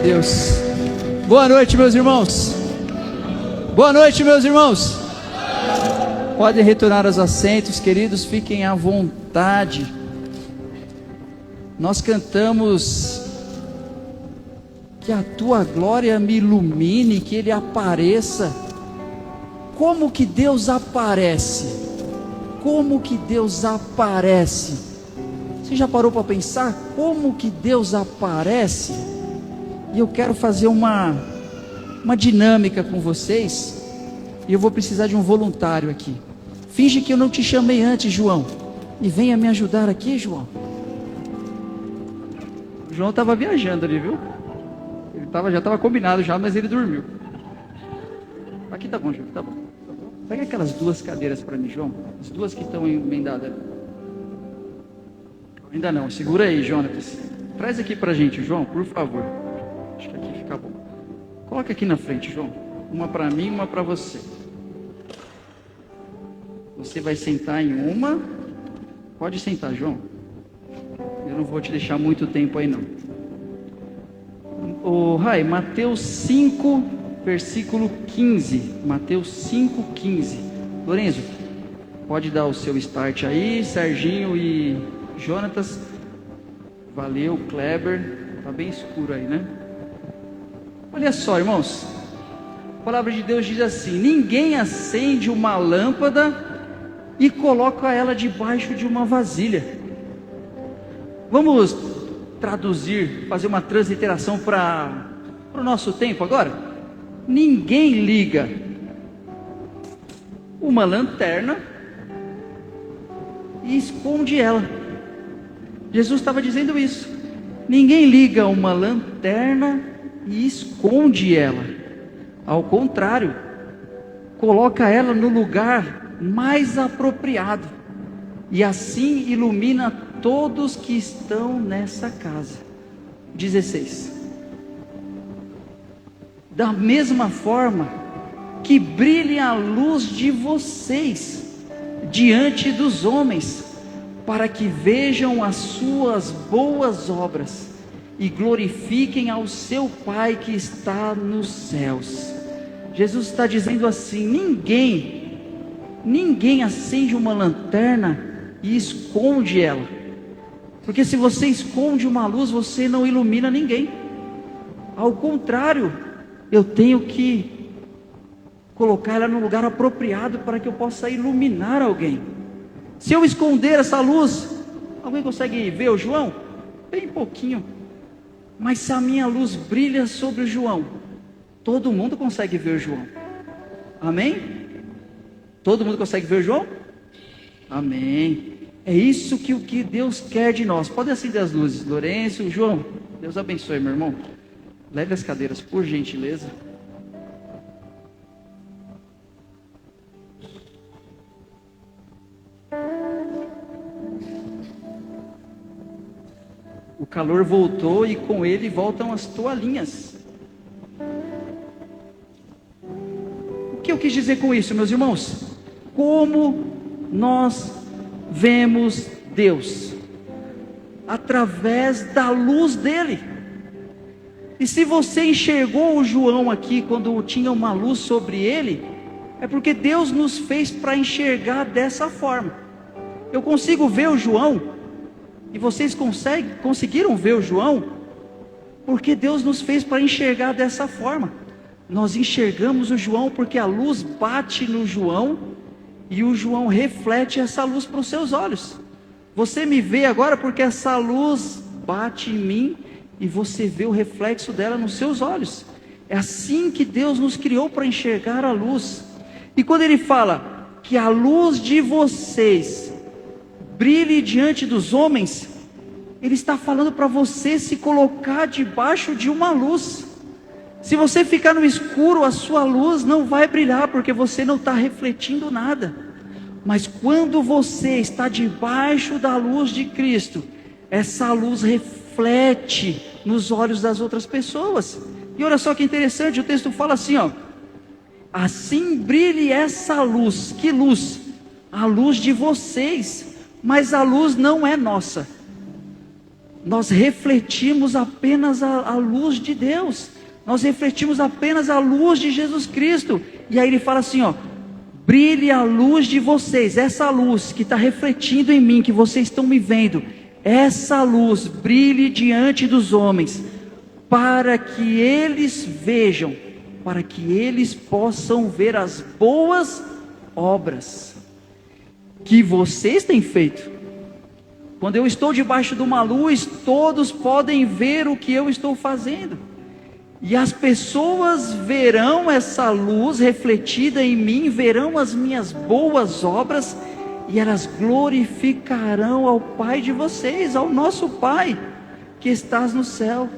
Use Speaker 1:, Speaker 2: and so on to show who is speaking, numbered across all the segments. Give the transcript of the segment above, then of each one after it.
Speaker 1: Deus. Boa noite, meus irmãos. Boa noite, meus irmãos. Podem retornar aos assentos, queridos, fiquem à vontade. Nós cantamos: que a tua glória me ilumine, que ele apareça. Como que Deus aparece? Como que Deus aparece? Você já parou para pensar como que Deus aparece? E eu quero fazer uma dinâmica com vocês, e eu vou precisar de um voluntário aqui. Finge que eu não te chamei antes, João, e venha me ajudar aqui, João. O João estava viajando ali, viu? Já estava combinado já, mas ele dormiu. Aqui tá bom, João, tá bom. Pega aquelas duas cadeiras para mim, João. As duas que estão emendadas. Ainda não, segura aí, Jonatas. Traz aqui pra gente, João, por favor. Acho que aqui fica bom. Coloca aqui na frente, João. Uma para mim, uma para você. Você vai sentar em uma. Pode sentar, João. Eu não vou te deixar muito tempo aí, não. Rai, Mateus 5, versículo 15. Mateus 5, 15. Lorenzo, pode dar o seu start aí. Serginho e Jonatas. Valeu, Kleber. Tá bem escuro aí, né? Olha só, irmãos. A palavra de Deus diz assim: ninguém acende uma lâmpada e coloca ela debaixo de uma vasilha. Vamos traduzir, fazer uma transliteração para o nosso tempo agora. Ninguém liga uma lanterna e esconde ela. Jesus estava dizendo isso. Ninguém liga uma lanterna e esconde ela. Ao contrário, coloca ela no lugar mais apropriado, e assim ilumina todos que estão nessa casa. 16. Da mesma forma, que brilhe a luz de vocês diante dos homens, para que vejam as suas boas obras e glorifiquem ao seu Pai que está nos céus. Jesus está dizendo assim: ninguém acende uma lanterna e esconde ela, porque se você esconde uma luz, você não ilumina ninguém. Ao contrário, eu tenho que colocar ela no lugar apropriado para que eu possa iluminar alguém. Se eu esconder essa luz, alguém consegue ver o João? Bem pouquinho. Mas se a minha luz brilha sobre o João, todo mundo consegue ver o João. Amém? Todo mundo consegue ver o João? Amém. É isso que o que Deus quer de nós. Pode acender as luzes, Lourenço, João. Deus abençoe, meu irmão. Leve as cadeiras, por gentileza. O calor voltou e com ele voltam as toalhinhas. O que eu quis dizer com isso, meus irmãos? Como nós vemos Deus? Através da luz dele. E se você enxergou o João aqui quando tinha uma luz sobre ele, é porque Deus nos fez para enxergar dessa forma. Eu consigo ver o João, e vocês conseguiram ver o João, porque Deus nos fez para enxergar dessa forma. Nós enxergamos o João porque a luz bate no João, e o João reflete essa luz para os seus olhos. Você me vê agora porque essa luz bate em mim, e você vê o reflexo dela nos seus olhos. É assim que Deus nos criou, para enxergar a luz. E quando ele fala que a luz de vocês brilhe diante dos homens, ele está falando para você se colocar debaixo de uma luz. Se você ficar no escuro, a sua luz não vai brilhar, porque você não está refletindo nada. Mas quando você está debaixo da luz de Cristo, essa luz reflete nos olhos das outras pessoas. E olha só que interessante, o texto fala assim, ó: assim brilhe essa luz. Que luz? A luz de vocês. Mas a luz não é nossa. nós refletimos apenas a luz de Deus, nós refletimos apenas a luz de Jesus Cristo. E aí ele fala assim, ó: brilhe a luz de vocês, essa luz que está refletindo em mim, que vocês estão me vendo, essa luz brilhe diante dos homens, para que eles vejam, para que eles possam ver as boas obras que vocês têm feito. Quando eu estou debaixo de uma luz, todos podem ver o que eu estou fazendo, e as pessoas verão essa luz refletida em mim, verão as minhas boas obras, e elas glorificarão ao Pai de vocês, ao nosso Pai que estás no céu.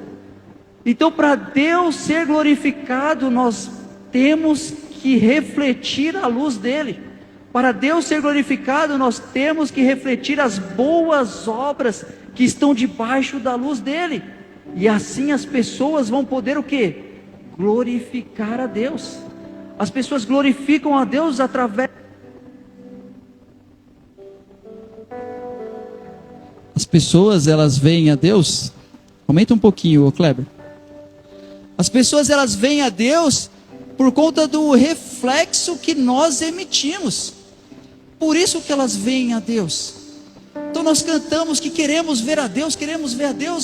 Speaker 1: Então, para Deus ser glorificado, nós temos que refletir a luz dele. Para Deus ser glorificado, nós temos que refletir as boas obras que estão debaixo da luz dele. E assim as pessoas vão poder o quê? Glorificar a Deus. As pessoas glorificam a Deus através... As pessoas, elas veem a Deus... Aumenta um pouquinho, ô Kleber. As pessoas, elas veem a Deus por conta do reflexo que nós emitimos. Por isso que elas veem a Deus. Então nós cantamos que queremos ver a Deus,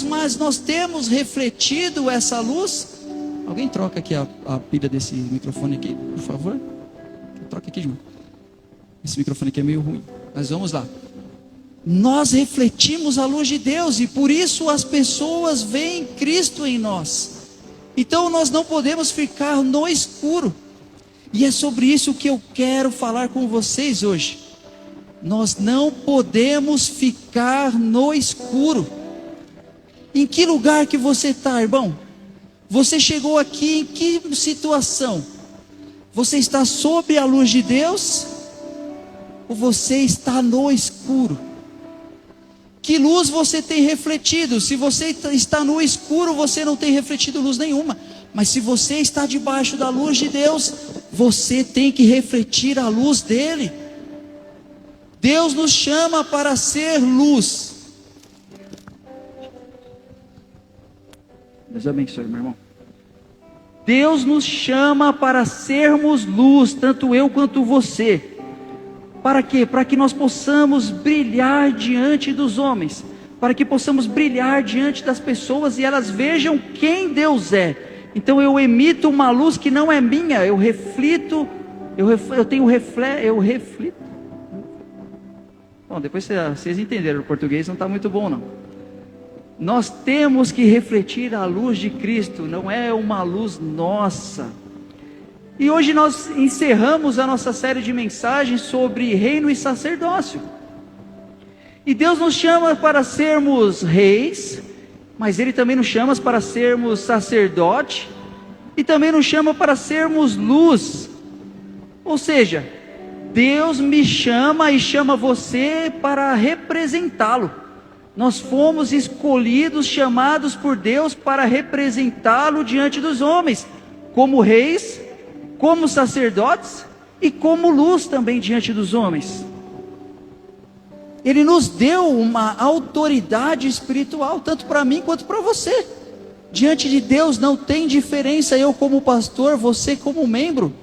Speaker 1: mas nós temos refletido essa luz. Alguém troca aqui a pilha desse microfone aqui, por favor? Troca aqui, irmão. Esse microfone aqui é meio ruim, mas vamos lá. Nós refletimos a luz de Deus, e por isso as pessoas veem Cristo em nós. Então nós não podemos ficar no escuro. E é sobre isso que eu quero falar com vocês hoje. Nós não podemos ficar no escuro. Em que lugar que você está, irmão? Você chegou aqui em que situação? Você está sob a luz de Deus? Ou você está no escuro? Que luz você tem refletido? Se você está no escuro, você não tem refletido luz nenhuma. Mas se você está debaixo da luz de Deus, você tem que refletir a luz dele. Deus nos chama para ser luz. Deus abençoe, meu irmão. Deus nos chama para sermos luz, tanto eu quanto você. Para quê? Para que nós possamos brilhar diante dos homens, para que possamos brilhar diante das pessoas e elas vejam quem Deus é. Então eu emito uma luz que não é minha, eu reflito. Bom, depois vocês entenderam, o português não está muito bom não. Nós temos que refletir a luz de Cristo, não é uma luz nossa. E hoje nós encerramos a nossa série de mensagens sobre reino e sacerdócio. E Deus nos chama para sermos reis, mas Ele também nos chama para sermos sacerdote, e também nos chama para sermos luz. Ou seja, Deus me chama e chama você para representá-lo. Nós fomos escolhidos, chamados por Deus para representá-lo diante dos homens, como reis, como sacerdotes e como luz também diante dos homens. Ele nos deu uma autoridade espiritual, tanto para mim quanto para você. Diante de Deus não tem diferença, eu como pastor, você como membro.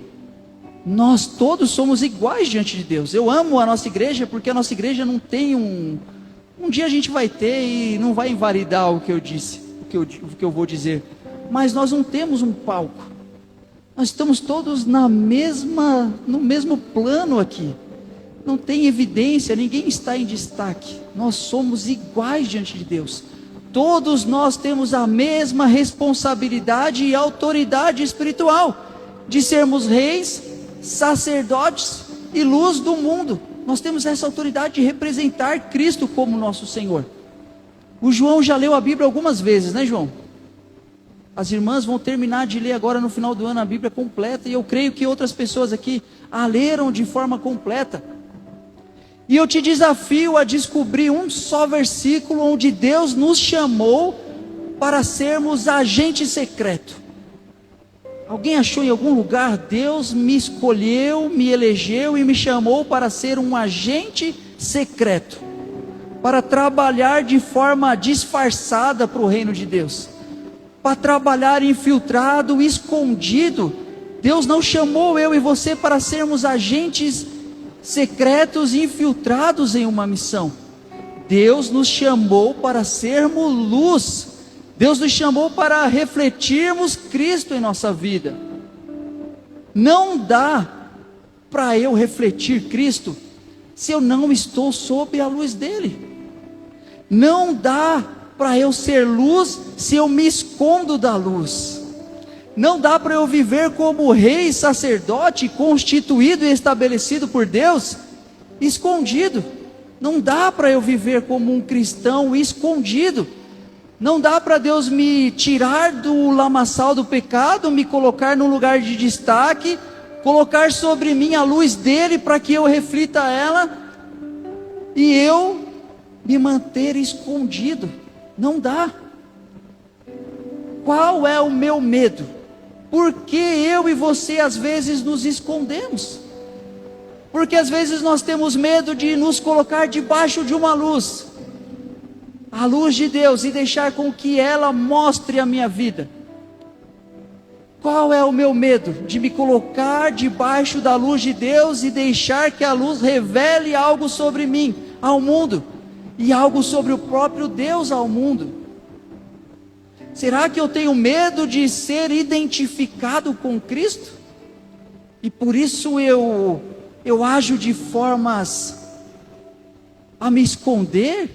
Speaker 1: Nós todos somos iguais diante de Deus. Eu amo a nossa igreja, porque a nossa igreja não tem um dia a gente vai ter e não vai invalidar o que eu disse, o que eu vou dizer. Mas nós não temos um palco. Nós estamos todos no mesmo plano aqui. Não tem evidência, ninguém está em destaque. Nós somos iguais diante de Deus. Todos nós temos a mesma responsabilidade e autoridade espiritual de sermos reis, sacerdotes e luz do mundo. Nós temos essa autoridade de representar Cristo como nosso Senhor. O João já leu a Bíblia algumas vezes, né, João? As irmãs vão terminar de ler agora no final do ano a Bíblia completa, e eu creio que outras pessoas aqui a leram de forma completa. E eu te desafio a descobrir um só versículo onde Deus nos chamou para sermos agente secreto. Alguém achou em algum lugar? Deus me escolheu, me elegeu e me chamou para ser um agente secreto. para trabalhar de forma disfarçada para o reino de Deus, para trabalhar infiltrado, escondido. Deus não chamou eu e você para sermos agentes secretos infiltrados em uma missão. Deus nos chamou para sermos luz. Deus nos chamou para refletirmos Cristo em nossa vida. Não dá para eu refletir Cristo se eu não estou sob a luz dele. Não dá para eu ser luz se eu me escondo da luz. Não dá para eu viver como rei, sacerdote, constituído e estabelecido por Deus, escondido. Não dá para eu viver como um cristão escondido. Não dá para Deus me tirar do lamaçal do pecado, me colocar num lugar de destaque, colocar sobre mim a luz dele para que eu reflita ela, e eu me manter escondido. Não dá. Qual é o meu medo? Por que eu e você às vezes nos escondemos? Porque às vezes nós temos medo de nos colocar debaixo de uma luz, a luz de Deus, e deixar com que ela mostre a minha vida. Qual é o meu medo? De me colocar debaixo da luz de Deus e deixar que a luz revele algo sobre mim ao mundo, e algo sobre o próprio Deus ao mundo. Será que eu tenho medo de ser identificado com Cristo? E por isso eu ajo de formas a me esconder,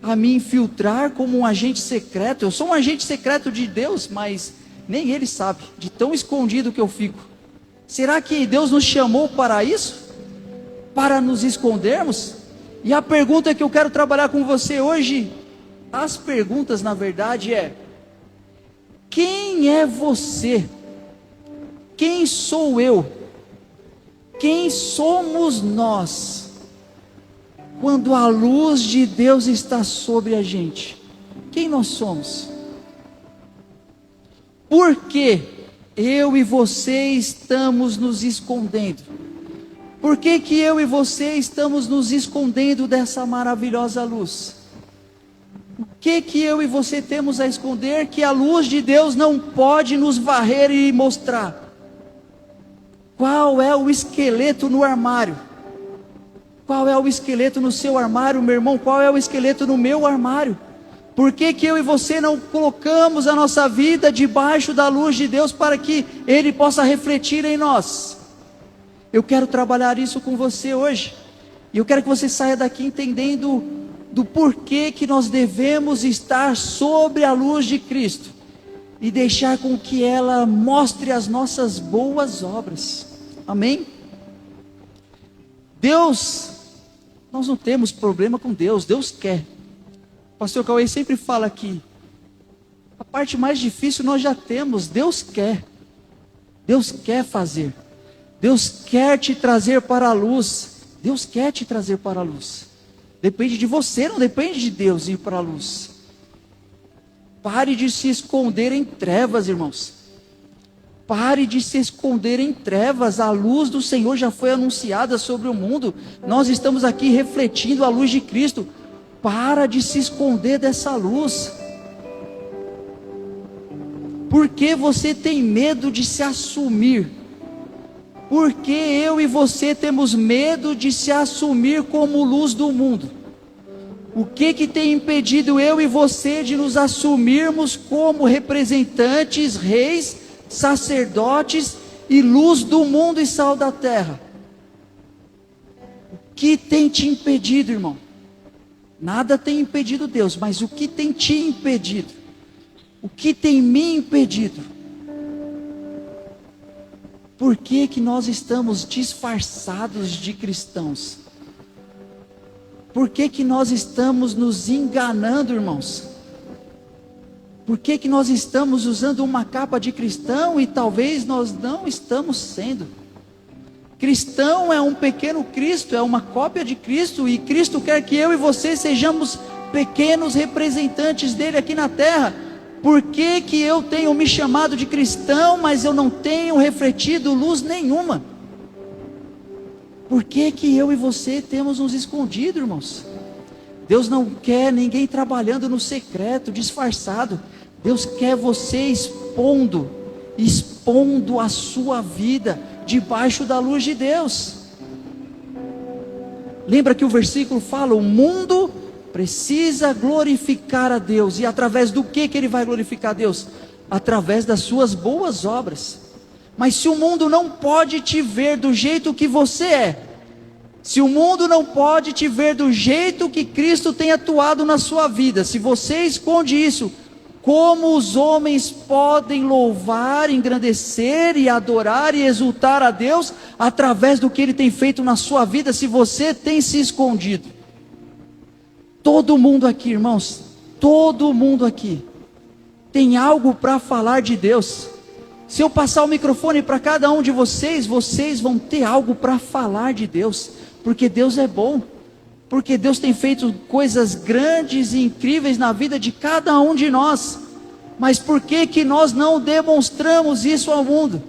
Speaker 1: a me infiltrar como um agente secreto. Eu sou um agente secreto de Deus, mas nem Ele sabe, de tão escondido que eu fico. Será que Deus nos chamou para isso? Para nos escondermos? E a pergunta que eu quero trabalhar com você hoje, as perguntas na verdade quem é você? Quem sou eu? Quem somos nós? Quando a luz de Deus está sobre a gente, quem nós somos? Por que eu e você estamos nos escondendo? Por que eu e você estamos nos escondendo dessa maravilhosa luz? O que eu e você temos a esconder que a luz de Deus não pode nos varrer e mostrar? Qual é o esqueleto no armário? Qual é o esqueleto no seu armário, meu irmão? Qual é o esqueleto no meu armário? Por que eu e você não colocamos a nossa vida debaixo da luz de Deus para que Ele possa refletir em nós? Eu quero trabalhar isso com você hoje. E eu quero que você saia daqui entendendo do porquê que nós devemos estar sobre a luz de Cristo e deixar com que ela mostre as nossas boas obras. Amém? Deus, nós não temos problema com Deus. Deus quer. O pastor Cauê sempre fala aqui, a parte mais difícil nós já temos. Deus quer. Deus quer fazer. Deus quer te trazer para a luz. Deus quer te trazer para a luz. Depende de você, não depende de Deus ir para a luz. Pare de se esconder em trevas, irmãos. Pare de se esconder em trevas. A luz do Senhor já foi anunciada sobre o mundo. Nós estamos aqui refletindo a luz de Cristo. Para de se esconder dessa luz. Por que você tem medo de se assumir? Por que eu e você temos medo de se assumir como luz do mundo? O que tem impedido eu e você de nos assumirmos como representantes, reis, sacerdotes e luz do mundo e sal da terra? O que tem te impedido, irmão? Nada tem impedido Deus, mas o que tem te impedido? O que tem me impedido? Por que nós estamos disfarçados de cristãos? Por que nós estamos nos enganando, irmãos? Por que nós estamos usando uma capa de cristão e talvez nós não estamos sendo? Cristão é um pequeno Cristo, é uma cópia de Cristo, e Cristo quer que eu e você sejamos pequenos representantes dele aqui na terra. Por que eu tenho me chamado de cristão, mas eu não tenho refletido luz nenhuma? Por que eu e você temos nos escondido, irmãos? Deus não quer ninguém trabalhando no secreto, disfarçado. Deus quer você expondo a sua vida debaixo da luz de Deus. Lembra que o versículo fala: o mundo precisa glorificar a Deus. E através do que ele vai glorificar a Deus? Através das suas boas obras. Mas se o mundo não pode te ver do jeito que você é, se o mundo não pode te ver do jeito que Cristo tem atuado na sua vida, se você esconde isso, como os homens podem louvar, engrandecer e adorar e exultar a Deus através do que Ele tem feito na sua vida, se você tem se escondido? Todo mundo aqui, irmãos, todo mundo aqui tem algo para falar de Deus. Se eu passar o microfone para cada um de vocês, vocês vão ter algo para falar de Deus, porque Deus é bom, porque Deus tem feito coisas grandes e incríveis na vida de cada um de nós. Mas por que nós não demonstramos isso ao mundo?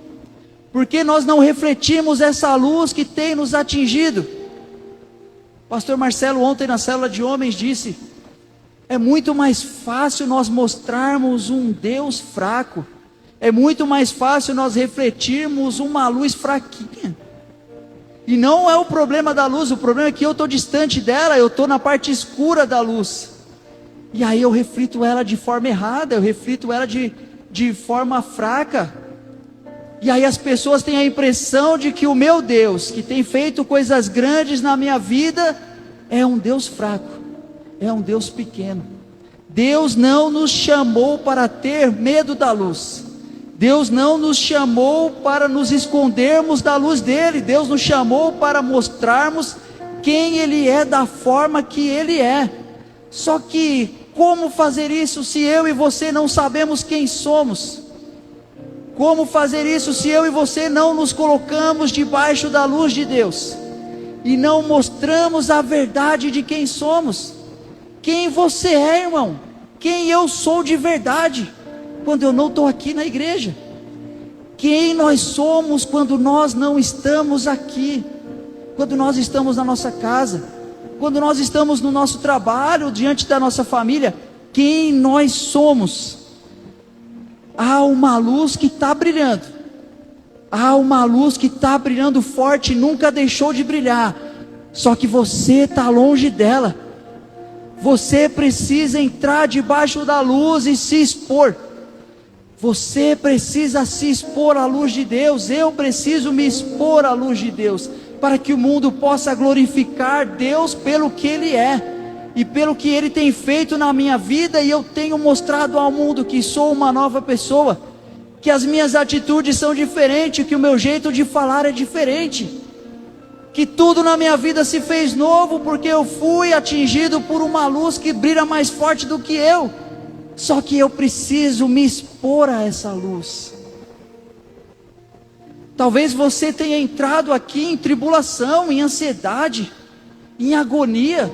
Speaker 1: Por que nós não refletimos essa luz que tem nos atingido? Pastor Marcelo ontem na célula de homens disse: é muito mais fácil nós mostrarmos um Deus fraco, é muito mais fácil nós refletirmos uma luz fraquinha. E não é o problema da luz, o problema é que eu estou distante dela, eu estou na parte escura da luz. E aí eu reflito ela de forma errada, eu reflito ela de forma fraca. E aí as pessoas têm a impressão de que o meu Deus, que tem feito coisas grandes na minha vida, é um Deus fraco, é um Deus pequeno. Deus não nos chamou para ter medo da luz. Deus não nos chamou para nos escondermos da luz dele. Deus nos chamou para mostrarmos quem Ele é, da forma que Ele é. Só que como fazer isso se eu e você não sabemos quem somos? Como fazer isso se eu e você não nos colocamos debaixo da luz de Deus e não mostramos a verdade de quem somos? Quem você é, irmão? Quem eu sou de verdade quando eu não estou aqui na igreja? Quem nós somos quando nós não estamos aqui? Quando nós estamos na nossa casa, quando nós estamos no nosso trabalho, diante da nossa família, quem nós somos? Há uma luz que está brilhando, há uma luz que está brilhando forte, nunca deixou de brilhar, só que você está longe dela. Você precisa entrar debaixo da luz e se expor. Você precisa se expor à luz de Deus. Eu preciso me expor à luz de Deus, para que o mundo possa glorificar Deus pelo que Ele é e pelo que Ele tem feito na minha vida. E eu tenho mostrado ao mundo que sou uma nova pessoa, que as minhas atitudes são diferentes, que o meu jeito de falar é diferente, que tudo na minha vida se fez novo, porque eu fui atingido por uma luz que brilha mais forte do que eu. Só que eu preciso me expor a essa luz. Talvez você tenha entrado aqui em tribulação, em ansiedade, em agonia.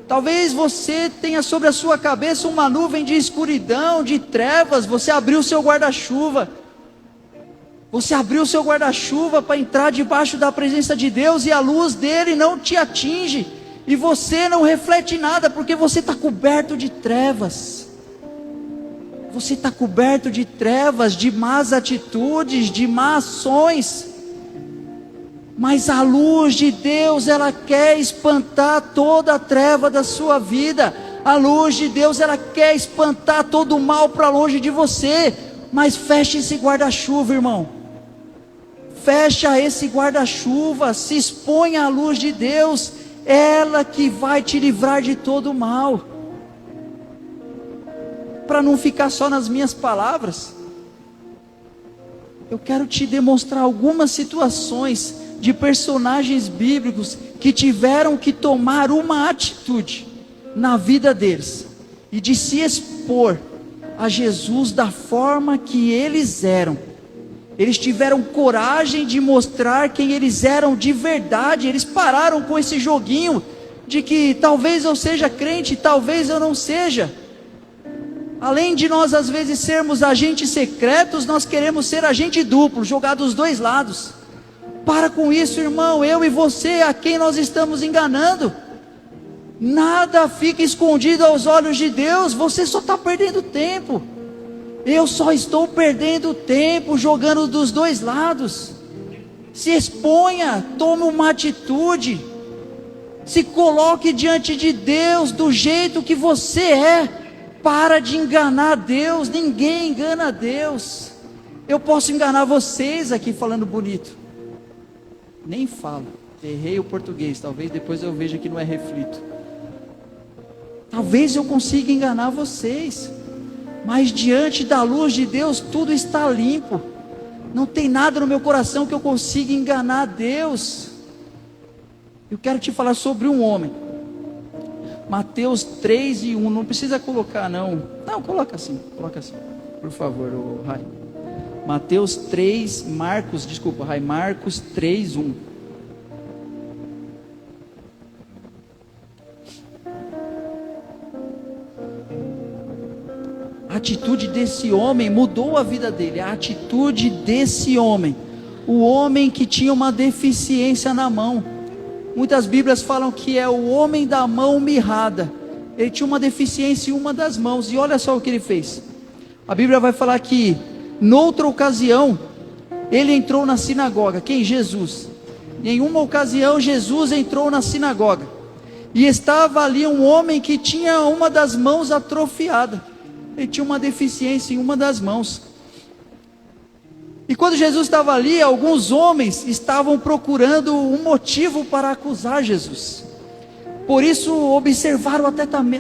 Speaker 1: Talvez você tenha sobre a sua cabeça uma nuvem de escuridão, de trevas. Você abriu o seu guarda-chuva. Você abriu o seu guarda-chuva para entrar debaixo da presença de Deus, e a luz dele não te atinge, e você não reflete nada, porque você está coberto de trevas. Você está coberto de trevas, de más atitudes, de más ações. Mas a luz de Deus, ela quer espantar toda a treva da sua vida. A luz de Deus, ela quer espantar todo o mal para longe de você. Mas feche esse guarda-chuva, irmão. Fecha esse guarda-chuva, se exponha à luz de Deus. Ela que vai te livrar de todo o mal. Para não ficar só nas minhas palavras, eu quero te demonstrar algumas situações de personagens bíblicos que tiveram que tomar uma atitude na vida deles, e de se expor a Jesus da forma que eles eram. Eles tiveram coragem de mostrar quem eles eram de verdade. Eles pararam com esse joguinho de que talvez eu seja crente, talvez eu não seja. Além de nós às vezes sermos agentes secretos, nós queremos ser agente duplo, jogar dos dois lados. Para com isso, irmão. Eu e você, a quem nós estamos enganando? Nada fica escondido aos olhos de Deus. Você só está perdendo tempo. Eu só estou perdendo tempo jogando dos dois lados. Se exponha, tome uma atitude, se coloque diante de Deus do jeito que você é. Para de enganar Deus. Ninguém engana Deus. Eu posso enganar vocês aqui falando bonito, nem falo, errei o português, talvez depois eu veja que não é reflito. Talvez eu consiga enganar vocês, mas diante da luz de Deus tudo está limpo. Não tem nada no meu coração que eu consiga enganar Deus. Eu quero te falar sobre um homem. Mateus 3:1, não precisa colocar não. Não, coloca assim, por favor, Rai. Mateus 3, Marcos 3:1. A atitude desse homem mudou a vida dele. A atitude desse homem, o homem que tinha uma deficiência na mão. Muitas Bíblias falam que é o homem da mão mirrada. Ele tinha uma deficiência em uma das mãos. E olha só o que ele fez. A Bíblia vai falar que noutra ocasião ele entrou na sinagoga. Quem? Jesus. Em uma ocasião Jesus entrou na sinagoga, e estava ali um homem que tinha uma das mãos atrofiada. Ele tinha uma deficiência em uma das mãos. E quando Jesus estava ali, alguns homens estavam procurando um motivo para acusar Jesus. Por isso observaram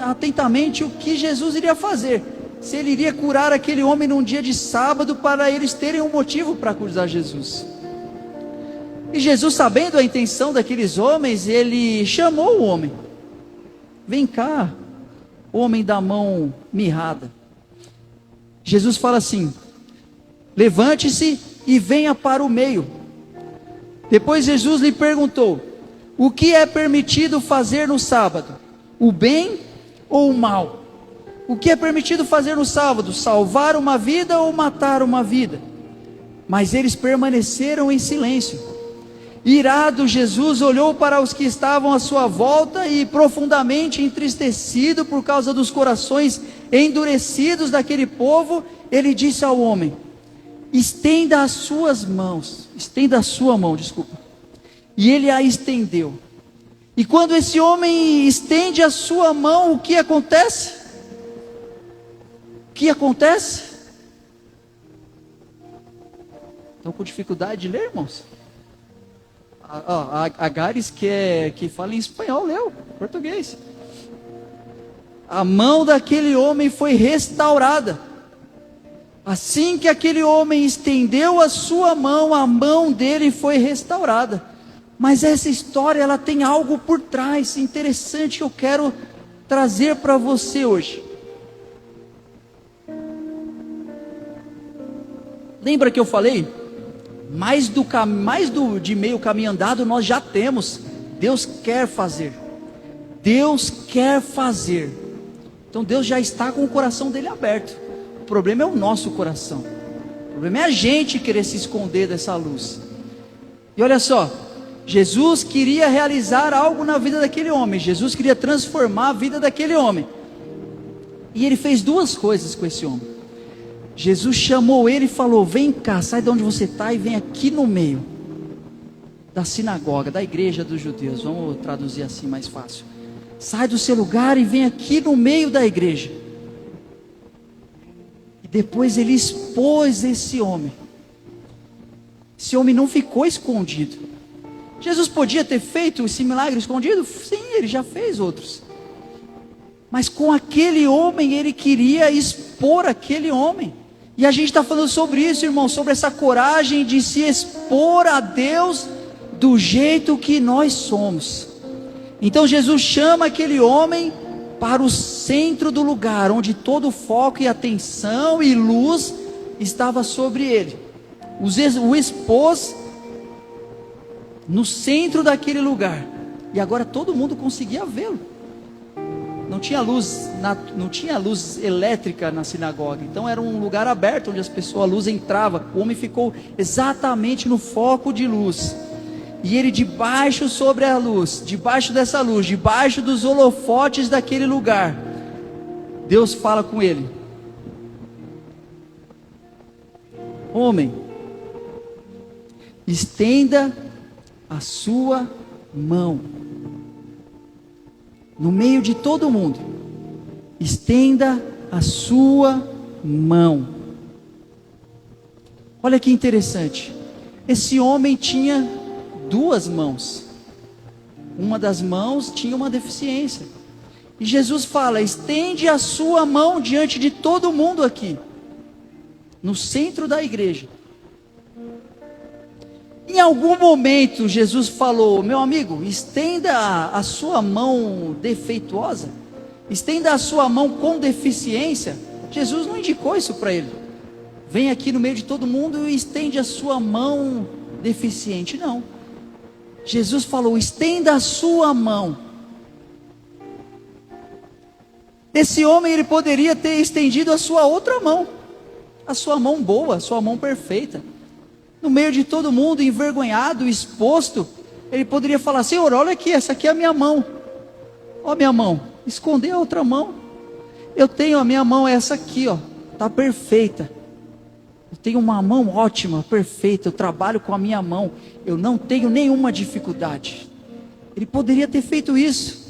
Speaker 1: atentamente o que Jesus iria fazer. Se ele iria curar aquele homem num dia de sábado, para eles terem um motivo para acusar Jesus. E Jesus, sabendo a intenção daqueles homens, ele chamou o homem. Vem cá, homem da mão mirrada. Jesus fala assim: levante-se e venha para o meio. Depois Jesus lhe perguntou: o que é permitido fazer no sábado? O bem ou o mal? O que é permitido fazer no sábado? Salvar uma vida ou matar uma vida? Mas eles permaneceram em silêncio. Irado, Jesus olhou para os que estavam à sua volta e, profundamente entristecido por causa dos corações endurecidos daquele povo, ele disse ao homem: estenda as suas mãos, estenda a sua mão, desculpa. E ele a estendeu. E quando esse homem estende a sua mão, o que acontece? O que acontece? Estão com dificuldade de ler, irmãos? A Gares, que fala em espanhol, leu português. A mão daquele homem foi restaurada. Assim que aquele homem estendeu a sua mão, a mão dele foi restaurada. Mas essa história, ela tem algo por trás interessante que eu quero trazer para você hoje. Lembra que eu falei? De meio caminho andado nós já temos. Deus quer fazer. Deus quer fazer. Então Deus já está com o coração dele aberto. O problema é o nosso coração. O problema é a gente querer se esconder dessa luz. E olha só, Jesus queria realizar algo na vida daquele homem. Jesus queria transformar a vida daquele homem. E ele fez duas coisas com esse homem. Jesus chamou ele e falou: vem cá, sai de onde você está e vem aqui no meio da sinagoga, da igreja dos judeus. Vamos traduzir assim mais fácil. Sai do seu lugar e vem aqui no meio da igreja. E depois ele expôs esse homem. Esse homem não ficou escondido. Jesus podia ter feito esse milagre escondido? Sim, ele já fez outros. Mas com aquele homem, ele queria expor aquele homem. E a gente está falando sobre isso, irmão, sobre essa coragem de se expor a Deus do jeito que nós somos. Então Jesus chama aquele homem para o centro do lugar, onde todo o foco e atenção e luz estava sobre ele. O expôs no centro daquele lugar, e agora todo mundo conseguia vê-lo. Não tinha luz elétrica na sinagoga, então era um lugar aberto onde a luz entrava. O homem ficou exatamente no foco de luz. E ele debaixo sobre a luz, debaixo dessa luz, debaixo dos holofotes daquele lugar, Deus fala com ele: homem, estenda a sua mão. No meio de todo mundo, estenda a sua mão. Olha que interessante. Esse homem tinha duas mãos. Uma das mãos tinha uma deficiência. E Jesus fala: estende a sua mão diante de todo mundo aqui, no centro da igreja. Em algum momento Jesus falou: meu amigo, estenda a sua mão defeituosa, estenda a sua mão com deficiência. Jesus não indicou isso para ele: vem aqui no meio de todo mundo e estende a sua mão deficiente. Não. Jesus falou: estenda a sua mão. Esse homem, ele poderia ter estendido a sua outra mão, a sua mão boa, a sua mão perfeita. No meio de todo mundo, envergonhado, exposto, ele poderia falar: Senhor, olha aqui, essa aqui é a minha mão. Ó, minha mão. Esconder a outra mão. Eu tenho a minha mão, essa aqui, ó, está perfeita. Eu tenho uma mão ótima, perfeita. Eu trabalho com a minha mão. Eu não tenho nenhuma dificuldade. Ele poderia ter feito isso.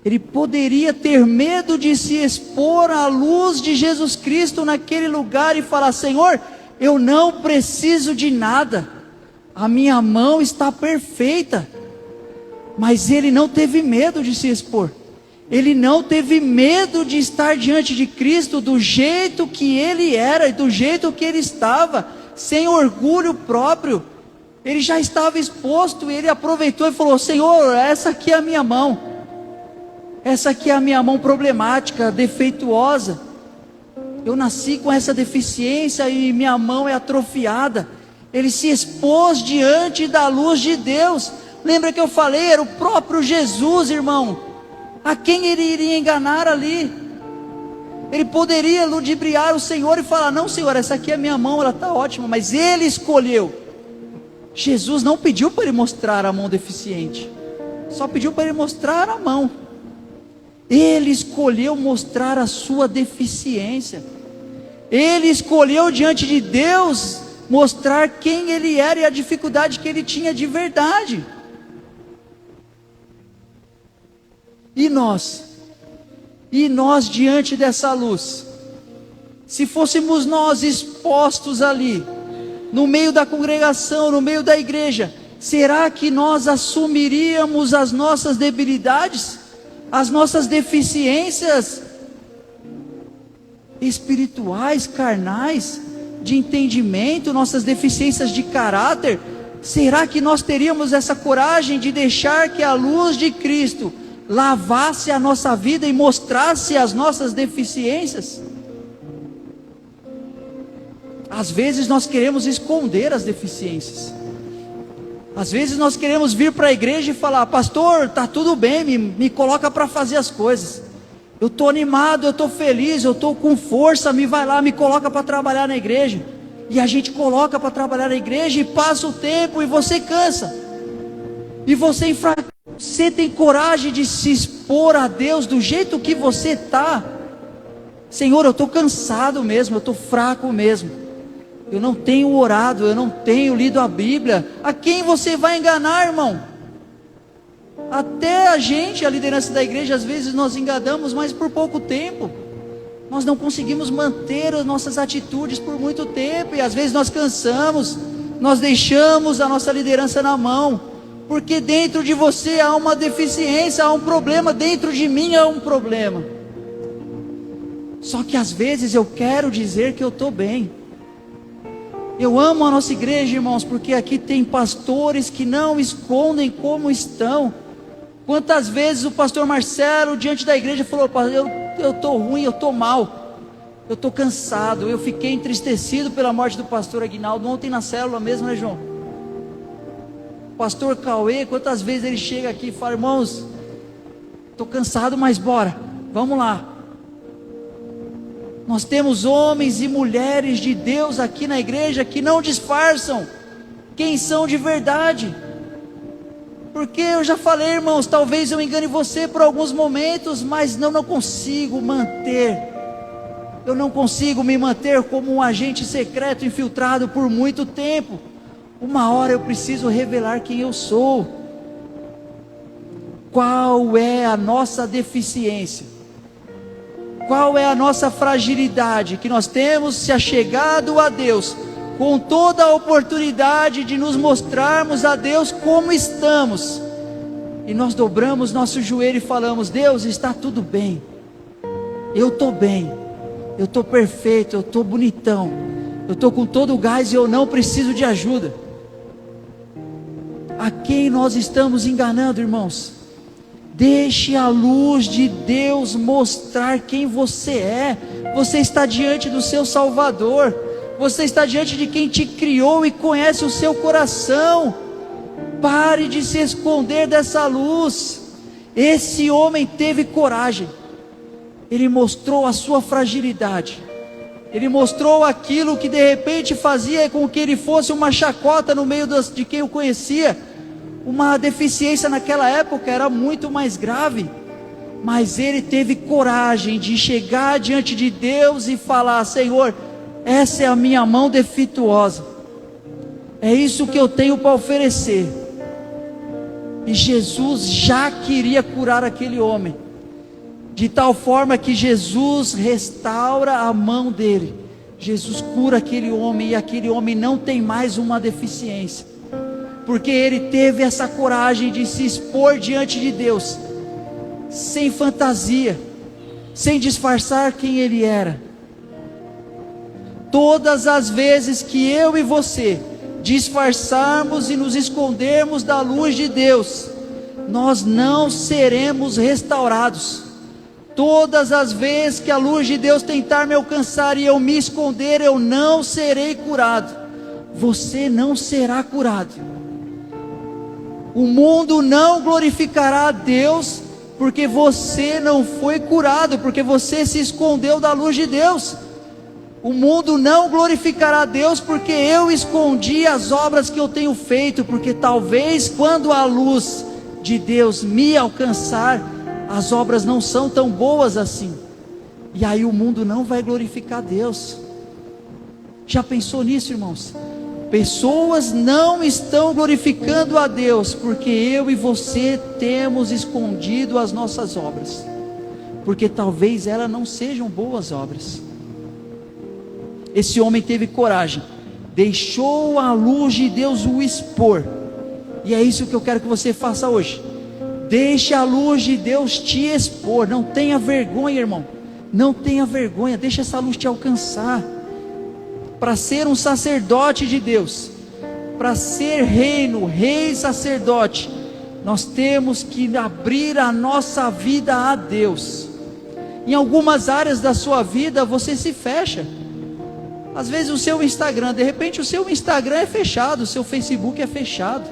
Speaker 1: Ele poderia ter medo de se expor à luz de Jesus Cristo naquele lugar e falar: Senhor, eu não preciso de nada, a minha mão está perfeita. Mas ele não teve medo de se expor. Ele não teve medo de estar diante de Cristo do jeito que ele era e do jeito que ele estava, sem orgulho próprio. Ele já estava exposto e ele aproveitou e falou: Senhor, essa aqui é a minha mão. Essa aqui é a minha mão problemática, defeituosa. Eu nasci com essa deficiência e minha mão é atrofiada. Ele se expôs diante da luz de Deus. Lembra que eu falei? Era o próprio Jesus, irmão. A quem ele iria enganar ali? Ele poderia ludibriar o Senhor e falar: não, Senhor, essa aqui é a minha mão, ela está ótima. Mas ele escolheu. Jesus não pediu para ele mostrar a mão deficiente, só pediu para ele mostrar a mão. Ele escolheu mostrar a sua deficiência. Ele escolheu diante de Deus mostrar quem ele era e a dificuldade que ele tinha de verdade. E nós diante dessa luz, se fôssemos nós expostos ali, no meio da congregação, no meio da igreja, será que nós assumiríamos as nossas debilidades? As nossas deficiências espirituais, carnais, de entendimento, nossas deficiências de caráter? Será que nós teríamos essa coragem de deixar que a luz de Cristo lavasse a nossa vida e mostrasse as nossas deficiências? Às vezes nós queremos esconder as deficiências. Às vezes nós queremos vir para a igreja e falar: pastor, está tudo bem, me coloca para fazer as coisas. Eu estou animado, eu estou feliz, eu estou com força, vai lá, me coloca para trabalhar na igreja. E a gente coloca para trabalhar na igreja e passa o tempo e você cansa. E você enfraquece. Você tem coragem de se expor a Deus do jeito que você está? Senhor, eu estou cansado mesmo, eu estou fraco mesmo. Eu não tenho orado, eu não tenho lido a Bíblia. A quem você vai enganar, irmão? Até a gente, a liderança da igreja, às vezes nós enganamos, mas por pouco tempo. Nós não conseguimos manter as nossas atitudes por muito tempo. E às vezes nós cansamos, nós deixamos a nossa liderança na mão. Porque dentro de você há uma deficiência, há um problema. Dentro de mim há um problema. Só que às vezes eu quero dizer que eu estou bem. Eu amo a nossa igreja, irmãos, porque aqui tem pastores que não escondem como estão. Quantas vezes o pastor Marcelo, diante da igreja, falou: eu estou ruim, eu estou mal, eu estou cansado, eu fiquei entristecido pela morte do pastor Aguinaldo, ontem na célula mesmo, né, João? Pastor Cauê, quantas vezes ele chega aqui e fala: irmãos, estou cansado, mas bora, vamos lá. Nós temos homens e mulheres de Deus aqui na igreja que não disfarçam quem são de verdade. Porque eu já falei, irmãos, talvez eu engane você por alguns momentos, mas não consigo manter. Eu não consigo me manter como um agente secreto infiltrado por muito tempo. Uma hora eu preciso revelar quem eu sou. Qual é a nossa deficiência? Qual é a nossa fragilidade? Que nós temos se achegado a Deus com toda a oportunidade de nos mostrarmos a Deus como estamos. E nós dobramos nosso joelho e falamos: Deus, está tudo bem. Eu estou bem. Eu estou perfeito. Eu estou bonitão. Eu estou com todo o gás e eu não preciso de ajuda. A quem nós estamos enganando, irmãos? Deixe a luz de Deus mostrar quem você é. Você está diante do seu Salvador. Você está diante de quem te criou e conhece o seu coração. Pare de se esconder dessa luz. Esse homem teve coragem. Ele mostrou a sua fragilidade. Ele mostrou aquilo que de repente fazia com que ele fosse uma chacota no meio de quem o conhecia. Uma deficiência naquela época era muito mais grave, mas ele teve coragem de chegar diante de Deus e falar: Senhor, essa é a minha mão defeituosa, é isso que eu tenho para oferecer. E Jesus já queria curar aquele homem, de tal forma que Jesus restaura a mão dele. Jesus cura aquele homem e aquele homem não tem mais uma deficiência. Porque ele teve essa coragem de se expor diante de Deus, sem fantasia, sem disfarçar quem ele era. Todas as vezes que eu e você disfarçarmos e nos escondermos da luz de Deus, nós não seremos restaurados. Todas as vezes que a luz de Deus tentar me alcançar e eu me esconder, eu não serei curado. Você não será curado. O mundo não glorificará a Deus, porque você não foi curado, porque você se escondeu da luz de Deus. O mundo não glorificará a Deus, porque eu escondi as obras que eu tenho feito, porque talvez quando a luz de Deus me alcançar, as obras não são tão boas assim, e aí o mundo não vai glorificar a Deus. Já pensou nisso, irmãos? Pessoas não estão glorificando a Deus, porque eu e você temos escondido as nossas obras, porque talvez elas não sejam boas obras. Esse homem teve coragem, deixou a luz de Deus o expor, e é isso que eu quero que você faça hoje. Deixe a luz de Deus te expor, não tenha vergonha, irmão, não tenha vergonha, deixa essa luz te alcançar. Para ser um sacerdote de Deus, para ser reino, rei, sacerdote, nós temos que abrir a nossa vida a Deus. Em algumas áreas da sua vida você se fecha. Às vezes o seu Instagram, de repente o seu Instagram é fechado, o seu Facebook é fechado,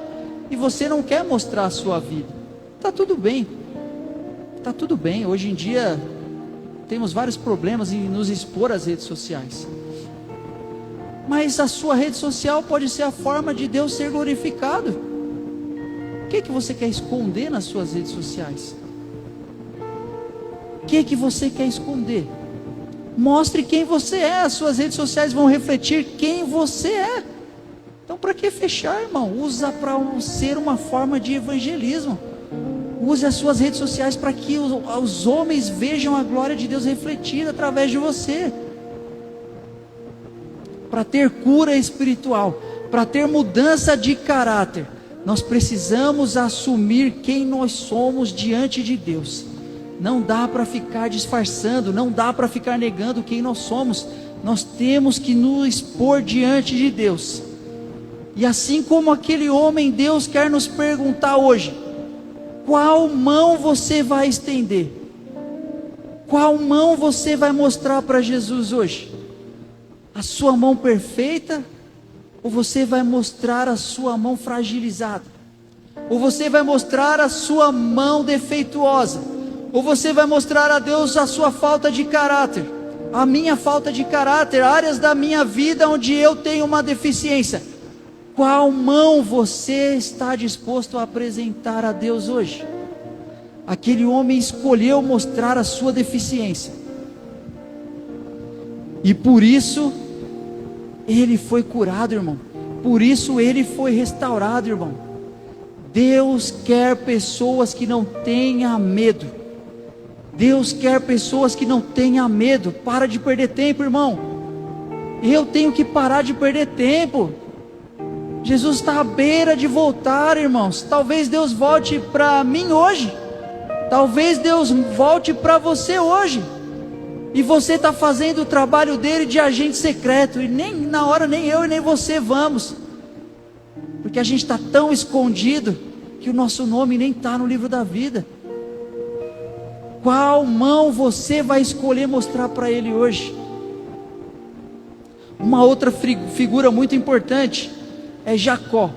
Speaker 1: e você não quer mostrar a sua vida. Está tudo bem, está tudo bem. Hoje em dia temos vários problemas em nos expor às redes sociais. Mas a sua rede social pode ser a forma de Deus ser glorificado. O que você quer esconder nas suas redes sociais? O que você quer esconder? Mostre quem você é. As suas redes sociais vão refletir quem você é. Então para que fechar, irmão? Usa para ser uma forma de evangelismo. Use as suas redes sociais para que os homens vejam a glória de Deus refletida através de você. Para ter cura espiritual, para ter mudança de caráter, nós precisamos assumir quem nós somos diante de Deus. Não dá para ficar disfarçando, não dá para ficar negando quem nós somos. Nós temos que nos expor diante de Deus. E assim como aquele homem, Deus quer nos perguntar hoje: qual mão você vai estender? Qual mão você vai mostrar para Jesus hoje? A sua mão perfeita, ou você vai mostrar a sua mão fragilizada? Ou você vai mostrar a sua mão defeituosa? Ou você vai mostrar a Deus a sua falta de caráter, a minha falta de caráter, áreas da minha vida onde eu tenho uma deficiência? Qual mão você está disposto a apresentar a Deus hoje? Aquele homem escolheu mostrar a sua deficiência, e por isso ele foi curado, irmão. Por isso ele foi restaurado, irmão. Deus quer pessoas que não tenham medo. Deus quer pessoas que não tenham medo. Para de perder tempo, irmão. Eu tenho que parar de perder tempo. Jesus está à beira de voltar, irmãos. Talvez Deus volte para mim hoje. Talvez Deus volte para você hoje. E você está fazendo o trabalho dele de agente secreto. E nem na hora, nem eu e nem você vamos. Porque a gente está tão escondido que o nosso nome nem está no livro da vida. Qual mão você vai escolher mostrar para ele hoje? Uma outra figura muito importante é Jacó.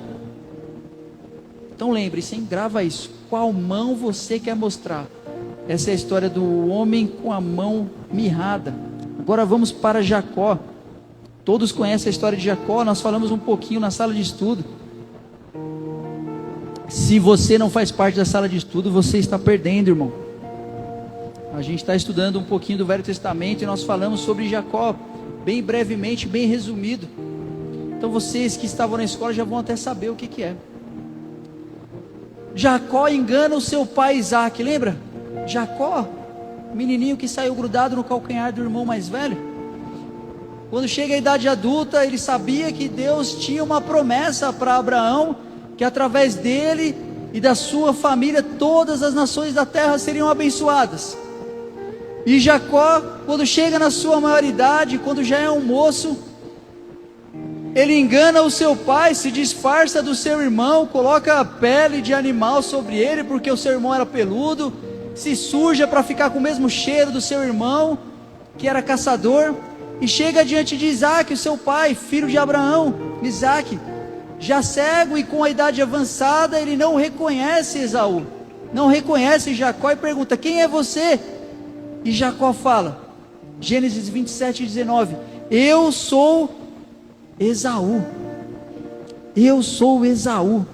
Speaker 1: Então lembre-se, hein? Grava isso. Qual mão você quer mostrar? Essa é a história do homem com a mão mirrada. Agora vamos para Jacó. Todos conhecem a história de Jacó. Nós falamos um pouquinho na sala de estudo. Se você não faz parte da sala de estudo, você está perdendo, irmão. A gente está estudando um pouquinho do Velho Testamento e nós falamos sobre Jacó, bem brevemente, bem resumido. Então vocês que estavam na escola já vão até saber o que é. Jacó engana o seu pai Isaac, lembra? Jacó, menininho que saiu grudado no calcanhar do irmão mais velho. Quando chega a idade adulta, ele sabia que Deus tinha uma promessa para Abraão, que através dele e da sua família, todas as nações da terra seriam abençoadas. E Jacó, quando chega na sua maioridade, quando já é um moço, ele engana o seu pai, se disfarça do seu irmão, coloca a pele de animal sobre ele, porque o seu irmão era peludo, se suja para ficar com o mesmo cheiro do seu irmão, que era caçador, e chega diante de Isaac, o seu pai, filho de Abraão. Isaac, já cego e com a idade avançada, ele não reconhece Esaú, não reconhece Jacó e pergunta: quem é você? E Jacó fala, Gênesis 27:19, eu sou Esaú, eu sou Esaú.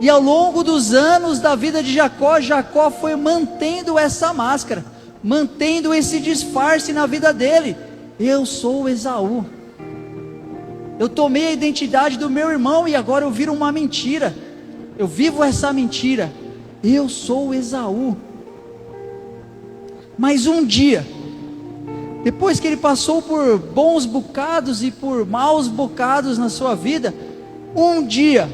Speaker 1: E ao longo dos anos da vida de Jacó, Jacó foi mantendo essa máscara, mantendo esse disfarce na vida dele. Eu sou Esaú, eu tomei a identidade do meu irmão e agora eu viro uma mentira, eu vivo essa mentira, eu sou Esaú. Mas um dia, depois que ele passou por bons bocados e por maus bocados na sua vida, um dia,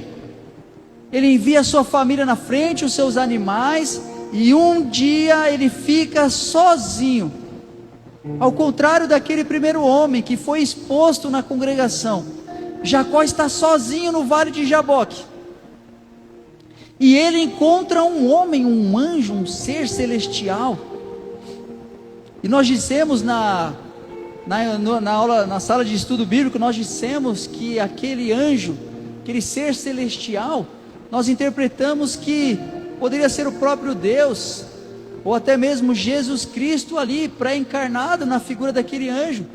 Speaker 1: ele envia a sua família na frente, os seus animais, e um dia ele fica sozinho. Ao contrário daquele primeiro homem que foi exposto na congregação, Jacó está sozinho no vale de Jaboque. E ele encontra um homem, um anjo, um ser celestial. E nós dissemos na aula, na sala de estudo bíblico, nós dissemos que aquele anjo, aquele ser celestial, nós interpretamos que poderia ser o próprio Deus, ou até mesmo Jesus Cristo ali, pré-encarnado na figura daquele anjo.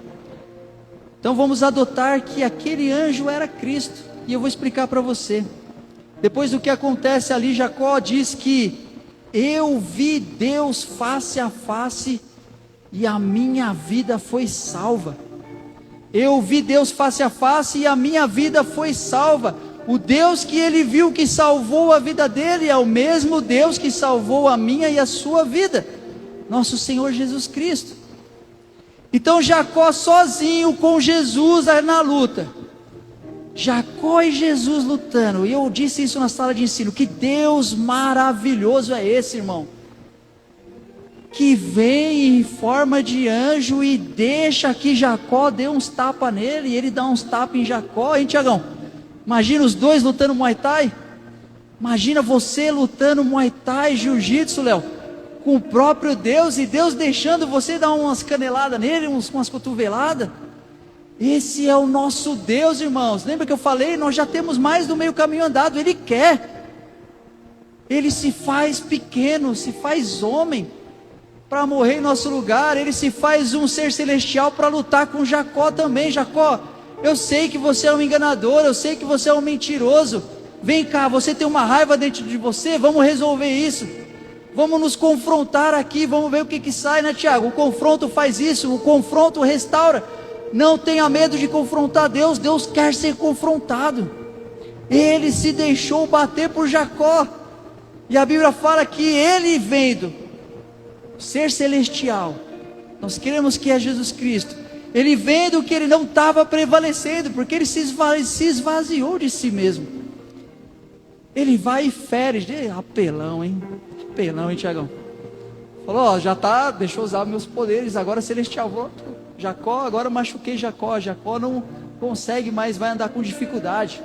Speaker 1: Então vamos adotar que aquele anjo era Cristo, e eu vou explicar para você. Depois do que acontece ali, Jacó diz que eu vi Deus face a face, e a minha vida foi salva. Eu vi Deus face a face e a minha vida foi salva. O Deus que ele viu que salvou a vida dele é o mesmo Deus que salvou a minha e a sua vida, nosso Senhor Jesus Cristo. Então Jacó sozinho com Jesus na luta, Jacó e Jesus lutando. E eu disse isso na sala de ensino, que Deus maravilhoso é esse, irmão, que vem em forma de anjo e deixa que Jacó dê uns tapas nele, e ele dá uns tapas em Jacó, hein, Tiagão? Imagina os dois lutando Muay Thai. Imagina você lutando Muay Thai, Jiu-Jitsu, Léo, com o próprio Deus, e Deus deixando você dar umas caneladas nele, umas cotoveladas. Esse é o nosso Deus, irmãos. Lembra que eu falei? Nós já temos mais do meio caminho andado. Ele quer, ele se faz pequeno, se faz homem para morrer em nosso lugar. Ele se faz um ser celestial para lutar com Jacó também. Jacó, eu sei que você é um enganador, eu sei que você é um mentiroso. Vem cá, você tem uma raiva dentro de você, vamos resolver isso. Vamos nos confrontar aqui, vamos ver o que sai, né, Tiago? O confronto faz isso, o confronto restaura. Não tenha medo de confrontar Deus, Deus quer ser confrontado. Ele se deixou bater por Jacó, e a Bíblia fala que ele, vendo ser celestial, nós queremos que é Jesus Cristo, ele vendo que ele não estava prevalecendo, porque ele se esvaziou de si mesmo, ele vai e fere. Apelão, hein Tiagão? Falou, ó, já tá, deixa eu usar meus poderes, agora celestial, volto. Jacó, agora machuquei Jacó não consegue mais, vai andar com dificuldade,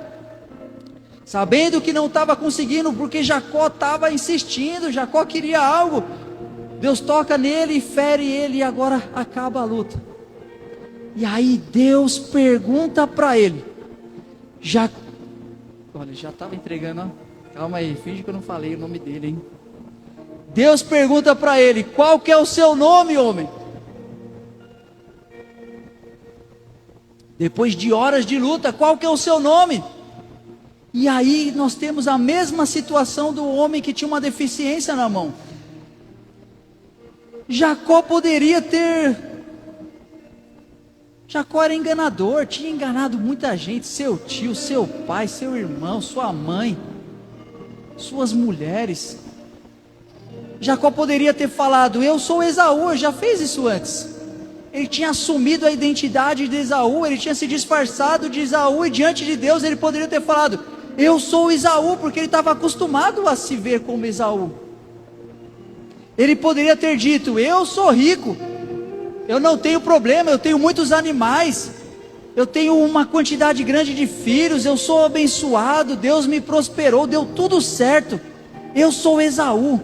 Speaker 1: sabendo que não estava conseguindo, porque Jacó estava insistindo, Jacó queria algo. Deus toca nele e fere ele, e agora acaba a luta. E aí Deus pergunta para ele, olha, já estava entregando, ó. Calma aí, finge que eu não falei o nome dele, hein? Deus pergunta para ele, qual que é o seu nome, homem? Depois de horas de luta, qual que é o seu nome? E aí nós temos a mesma situação do homem que tinha uma deficiência na mão. Jacó era enganador, tinha enganado muita gente, seu tio, seu pai, seu irmão, sua mãe, suas mulheres. Jacó poderia ter falado, eu sou Esaú, já fez isso antes. Ele tinha assumido a identidade de Esaú, ele tinha se disfarçado de Esaú, e diante de Deus ele poderia ter falado, eu sou Esaú, porque ele estava acostumado a se ver como Esaú. Ele poderia ter dito, eu sou rico, eu não tenho problema, eu tenho muitos animais, eu tenho uma quantidade grande de filhos, eu sou abençoado, Deus me prosperou, deu tudo certo, eu sou Esaú,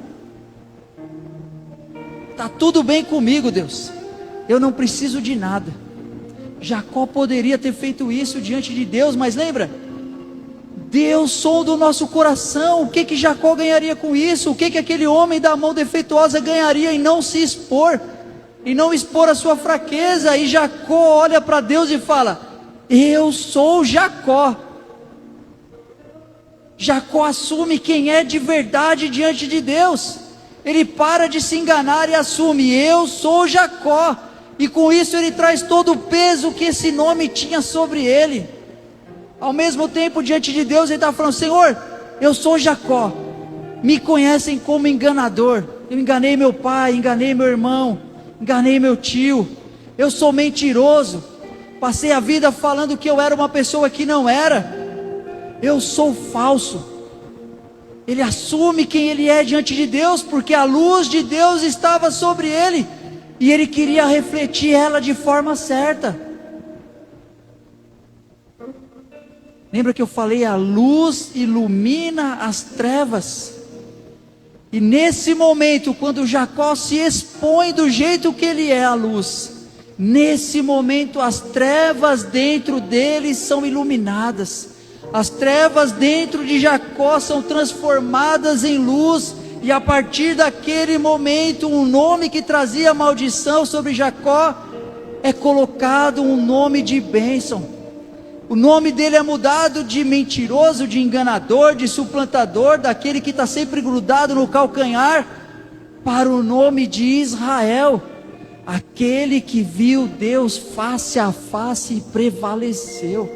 Speaker 1: está tudo bem comigo, Deus, eu não preciso de nada. Jacó poderia ter feito isso diante de Deus, mas lembra? Deus sonda o nosso coração. O que Jacó ganharia com isso? O que aquele homem da mão defeituosa ganharia em não se expor, em não expor a sua fraqueza? E Jacó olha para Deus e fala, eu sou Jacó. Jacó assume quem é de verdade diante de Deus. Ele para de se enganar e assume, eu sou Jacó. E com isso ele traz todo o peso que esse nome tinha sobre ele. Ao mesmo tempo, diante de Deus, ele está falando, Senhor, eu sou Jacó, me conhecem como enganador, eu enganei meu pai, enganei meu irmão, enganei meu tio, eu sou mentiroso, passei a vida falando que eu era uma pessoa que não era, eu sou falso. Ele assume quem ele é diante de Deus, porque a luz de Deus estava sobre ele, e ele queria refletir ela de forma certa. Lembra que eu falei, a luz ilumina as trevas. E nesse momento, quando Jacó se expõe do jeito que ele é à luz, nesse momento as trevas dentro dele são iluminadas. As trevas dentro de Jacó são transformadas em luz. E a partir daquele momento, um nome que trazia maldição sobre Jacó, é colocado um nome de bênção. O nome dele é mudado de mentiroso, de enganador, de suplantador, daquele que está sempre grudado no calcanhar, para o nome de Israel, aquele que viu Deus face a face e prevaleceu.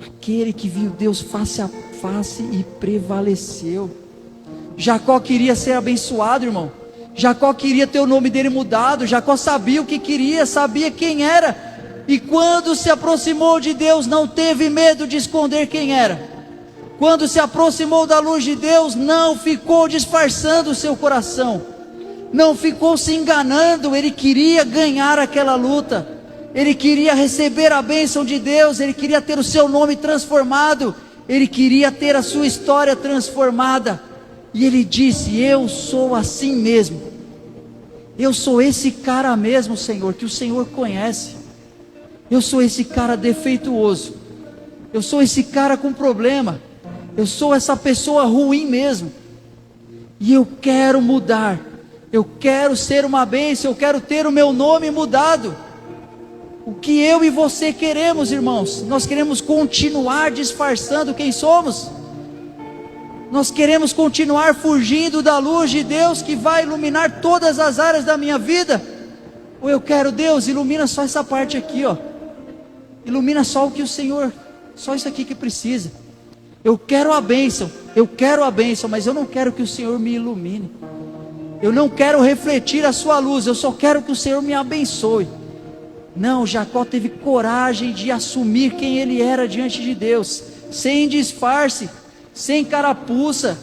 Speaker 1: Aquele que viu Deus face a face e prevaleceu. Jacó queria ser abençoado, irmão. Jacó queria ter o nome dele mudado. Jacó sabia o que queria, sabia quem era. E quando se aproximou de Deus, não teve medo de esconder quem era. Quando se aproximou da luz de Deus, não ficou disfarçando o seu coração, não ficou se enganando. Ele queria ganhar aquela luta, ele queria receber a bênção de Deus, ele queria ter o seu nome transformado, ele queria ter a sua história transformada. E ele disse, eu sou assim mesmo, eu sou esse cara mesmo, Senhor, que o Senhor conhece. Eu sou esse cara defeituoso, eu sou esse cara com problema, eu sou essa pessoa ruim mesmo, e eu quero mudar, eu quero ser uma bênção, eu quero ter o meu nome mudado. O que eu e você queremos, irmãos? Nós queremos continuar disfarçando quem somos? Nós queremos continuar fugindo da luz de Deus que vai iluminar todas as áreas da minha vida? Ou eu quero, Deus, ilumina só essa parte aqui, ó. Ilumina só o que o Senhor, só isso aqui que precisa. Eu quero a bênção, mas eu não quero que o Senhor me ilumine. Eu não quero refletir a sua luz, eu só quero que o Senhor me abençoe. Não, Jacó teve coragem de assumir quem ele era diante de Deus, sem disfarce, sem carapuça,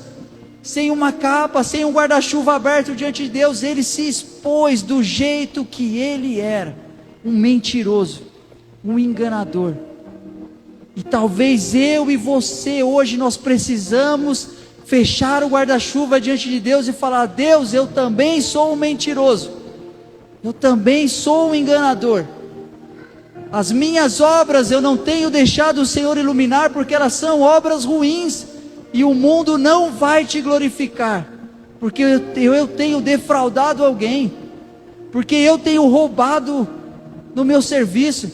Speaker 1: sem uma capa, sem um guarda-chuva aberto diante de Deus. Ele se expôs do jeito que ele era, um mentiroso, um enganador. E talvez eu e você hoje nós precisamos fechar o guarda-chuva diante de Deus e falar: Deus, eu também sou um mentiroso, eu também sou um enganador. As minhas obras eu não tenho deixado o Senhor iluminar, porque elas são obras ruins, e o mundo não vai te glorificar, porque eu tenho defraudado alguém, porque eu tenho roubado no meu serviço,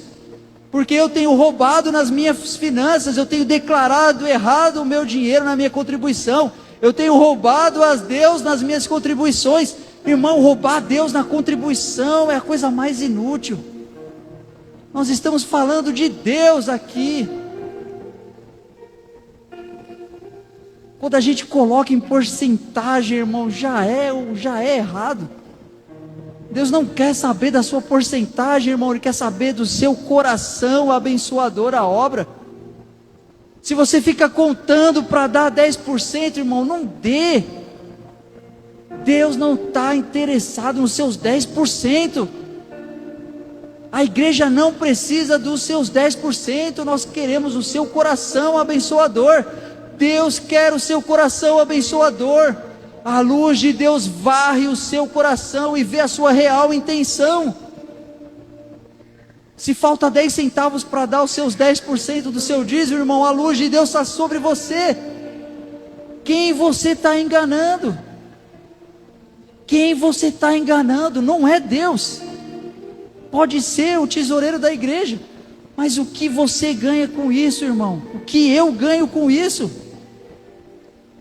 Speaker 1: porque eu tenho roubado nas minhas finanças, eu tenho declarado errado o meu dinheiro na minha contribuição, eu tenho roubado a Deus nas minhas contribuições. Irmão, roubar a Deus na contribuição é a coisa mais inútil. Nós estamos falando de Deus aqui. Quando a gente coloca em porcentagem, irmão, já é errado. Deus não quer saber da sua porcentagem, irmão, Ele quer saber do seu coração abençoador à obra. Se você fica contando para dar 10%, irmão, não dê. Deus não está interessado nos seus 10%. A igreja não precisa dos seus 10%, nós queremos o seu coração abençoador. Deus quer o seu coração abençoador. A luz de Deus varre o seu coração e vê a sua real intenção. Se falta 10 centavos para dar os seus 10% do seu dízimo, irmão, a luz de Deus está sobre você. Quem você está enganando? Quem você está enganando? Não é Deus. Pode ser o tesoureiro da igreja, mas o que você ganha com isso, irmão? O que eu ganho com isso?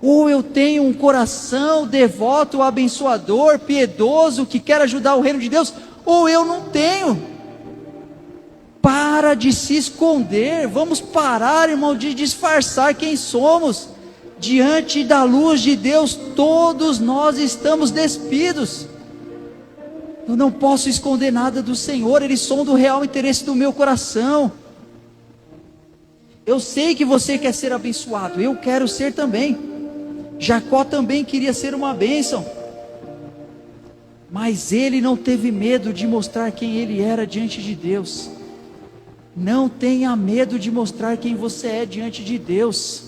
Speaker 1: Ou eu tenho um coração devoto, abençoador, piedoso, que quer ajudar o reino de Deus, ou eu não tenho. Para de se esconder, vamos parar, irmão, de disfarçar quem somos. Diante da luz de Deus, todos nós estamos despidos. Eu não posso esconder nada do Senhor, Ele sonda o real interesse do meu coração. Eu sei que você quer ser abençoado, eu quero ser também. Jacó também queria ser uma bênção, mas ele não teve medo de mostrar quem ele era diante de Deus. Não tenha medo de mostrar quem você é diante de Deus.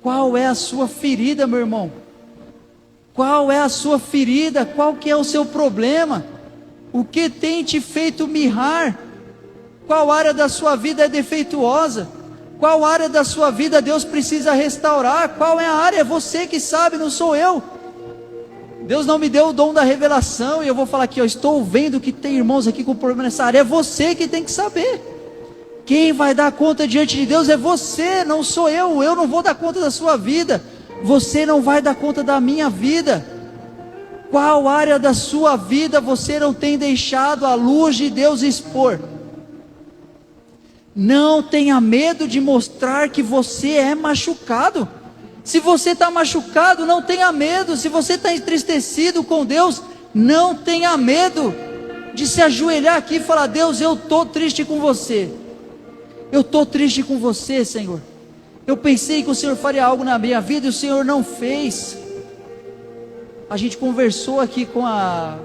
Speaker 1: Qual é a sua ferida, meu irmão? Qual é a sua ferida? Qual que é o seu problema? O que tem te feito mirrar? Qual área da sua vida é defeituosa? Qual área da sua vida Deus precisa restaurar? Qual é a área? É você que sabe, não sou eu. Deus não me deu o dom da revelação e eu vou falar aqui, eu estou vendo que tem irmãos aqui com problema nessa área. É você que tem que saber. Quem vai dar conta diante de Deus é você, não sou eu. Eu não vou dar conta da sua vida. Você não vai dar conta da minha vida. Qual área da sua vida você não tem deixado a luz de Deus expor? Não tenha medo de mostrar que você é machucado. Se você está machucado, não tenha medo. Se você está entristecido com Deus, não tenha medo de se ajoelhar aqui e falar: Deus, eu estou triste com você. Eu estou triste com você, Senhor. Eu pensei que o Senhor faria algo na minha vida e o Senhor não fez. A gente conversou aqui com a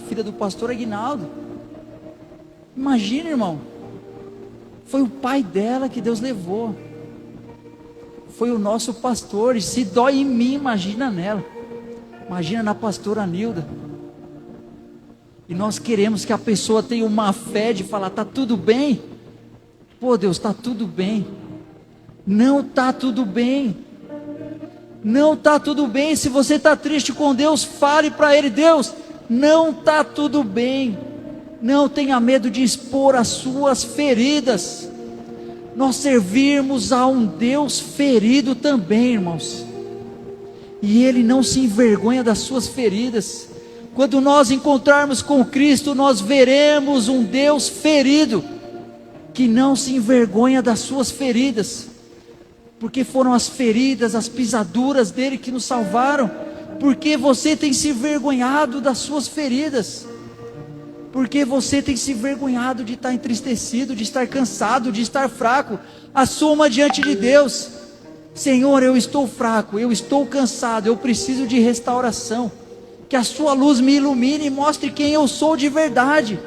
Speaker 1: filha do pastor Aguinaldo. Imagina, irmão, foi o pai dela que Deus levou. Foi o nosso pastor, e se dói em mim, imagina nela. Imagina na pastora Nilda. E nós queremos que a pessoa tenha uma fé de falar: está tudo bem? Pô, Deus, está tudo bem. Não está tudo bem. Não está tudo bem. Se você está triste com Deus, fale para Ele: Deus, não está tudo bem. Não tenha medo de expor as suas feridas. Nós servirmos a um Deus ferido também, irmãos. E Ele não se envergonha das suas feridas. Quando nós encontrarmos com Cristo, nós veremos um Deus ferido, que não se envergonha das suas feridas, porque foram as feridas, as pisaduras dele que nos salvaram. Porque você tem se envergonhado das suas feridas? Porque você tem se envergonhado de estar entristecido, de estar cansado, de estar fraco? Assuma diante de Deus: Senhor, eu estou fraco, eu estou cansado, eu preciso de restauração. Que a sua luz me ilumine e mostre quem eu sou de verdade.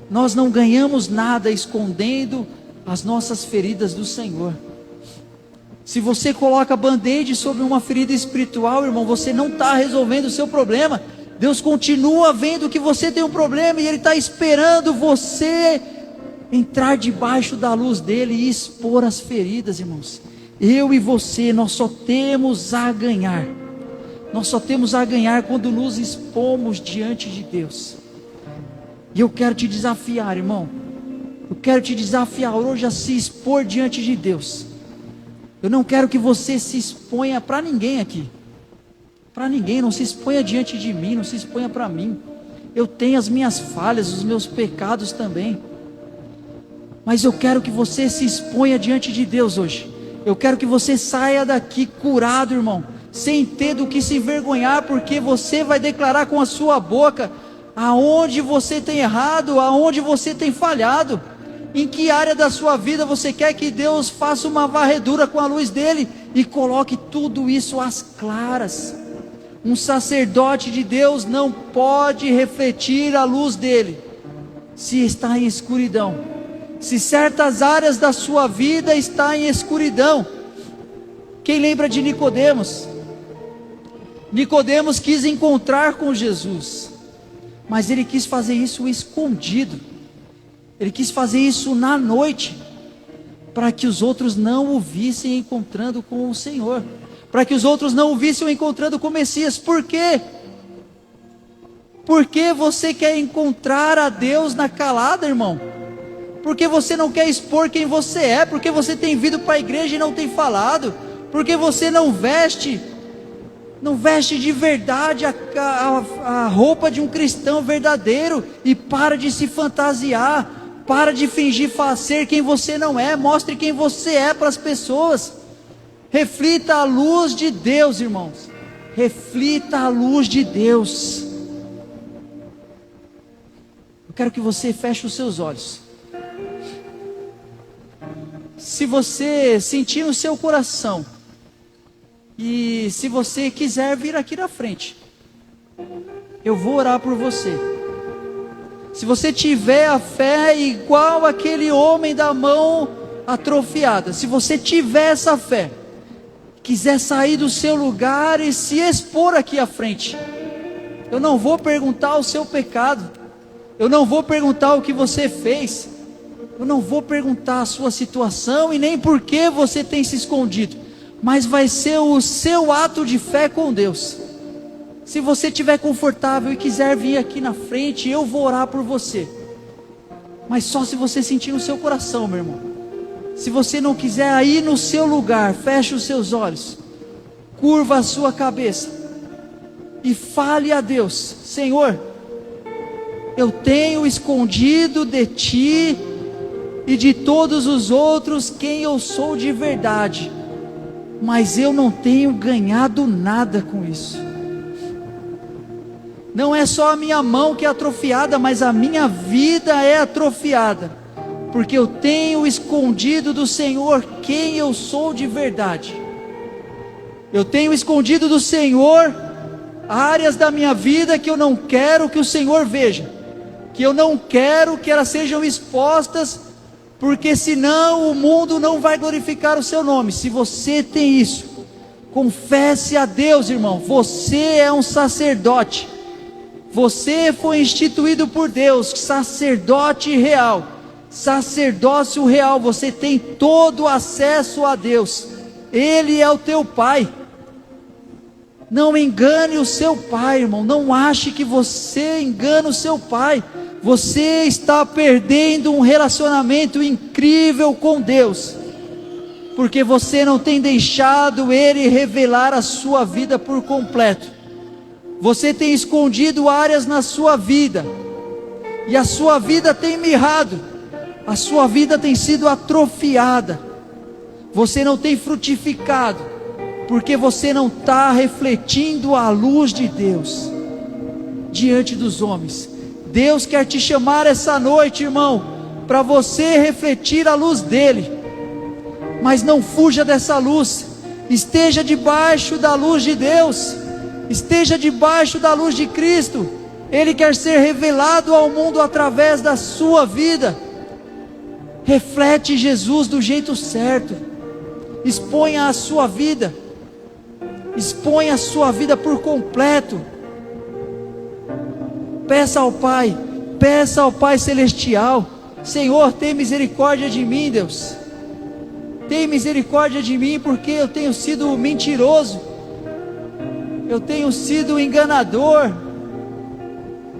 Speaker 1: Nós não ganhamos nada escondendo as nossas feridas do Senhor. Se você coloca band-aid sobre uma ferida espiritual, irmão, você não está resolvendo o seu problema. Deus continua vendo que você tem um problema e Ele está esperando você entrar debaixo da luz dEle e expor as feridas, irmãos. Eu e você, nós só temos a ganhar. Nós só temos a ganhar quando nos expomos diante de Deus. E eu quero te desafiar, irmão. Eu quero te desafiar hoje a se expor diante de Deus. Eu não quero que você se exponha para ninguém aqui. Para ninguém, não se exponha diante de mim, não se exponha para mim. Eu tenho as minhas falhas, os meus pecados também. Mas eu quero que você se exponha diante de Deus hoje. Eu quero que você saia daqui curado, irmão, sem ter do que se envergonhar, porque você vai declarar com a sua boca aonde você tem errado, aonde você tem falhado. Em que área da sua vida você quer que Deus faça uma varredura com a luz dele e coloque tudo isso às claras. Um sacerdote de Deus não pode refletir a luz dele se está em escuridão. Se certas áreas da sua vida estão em escuridão. Quem lembra de Nicodemos? Nicodemos quis encontrar com Jesus, mas ele quis fazer isso escondido. Ele quis fazer isso na noite, para que os outros não o vissem encontrando com o Senhor, para que os outros não o vissem encontrando com o Messias. Por quê? Por que você quer encontrar a Deus na calada, irmão? Porque você não quer expor quem você é? Porque você tem vindo para a igreja e não tem falado? Porque você não veste de verdade a roupa de um cristão verdadeiro e para de se fantasiar, para de fingir ser quem você não é? Mostre quem você é para as pessoas. Reflita a luz de Deus, irmãos. Reflita a luz de Deus. Eu quero que você feche os seus olhos. Se você sentir no seu coração, e se você quiser vir aqui na frente, eu vou orar por você. Se você tiver a fé igual aquele homem da mão atrofiada, se você tiver essa fé, quiser sair do seu lugar e se expor aqui à frente, eu não vou perguntar o seu pecado, eu não vou perguntar o que você fez, eu não vou perguntar a sua situação e nem por que você tem se escondido, mas vai ser o seu ato de fé com Deus. Se você estiver confortável e quiser vir aqui na frente, eu vou orar por você, mas só se você sentir no seu coração, meu irmão. Se você não quiser aí no seu lugar, feche os seus olhos, curva a sua cabeça e fale a Deus: Senhor, eu tenho escondido de Ti e de todos os outros quem eu sou de verdade, mas eu não tenho ganhado nada com isso. Não é só a minha mão que é atrofiada, mas a minha vida é atrofiada, porque eu tenho escondido do Senhor quem eu sou de verdade. Eu tenho escondido do Senhor áreas da minha vida que eu não quero que o Senhor veja, que eu não quero que elas sejam expostas, porque senão o mundo não vai glorificar o seu nome. Se você tem isso, confesse a Deus, irmão. Você é um sacerdote, você foi instituído por Deus, sacerdote real, sacerdócio real. Você tem todo o acesso a Deus, Ele é o teu Pai. Não engane o seu pai, irmão. Não ache que você engana o seu pai. Você está perdendo um relacionamento incrível com Deus, porque você não tem deixado Ele revelar a sua vida por completo. Você tem escondido áreas na sua vida, e a sua vida tem mirrado, a sua vida tem sido atrofiada. Você não tem frutificado, porque você não está refletindo a luz de Deus diante dos homens. Deus quer te chamar essa noite, irmão, para você refletir a luz dele. Mas não fuja dessa luz. Esteja debaixo da luz de Deus. Esteja debaixo da luz de Cristo. Ele quer ser revelado ao mundo através da sua vida. Reflete Jesus do jeito certo. Exponha a sua vida. Exponha a sua vida por completo. Peça ao Pai Celestial: Senhor, tem misericórdia de mim, Deus. Tem misericórdia de mim, porque eu tenho sido mentiroso, eu tenho sido enganador,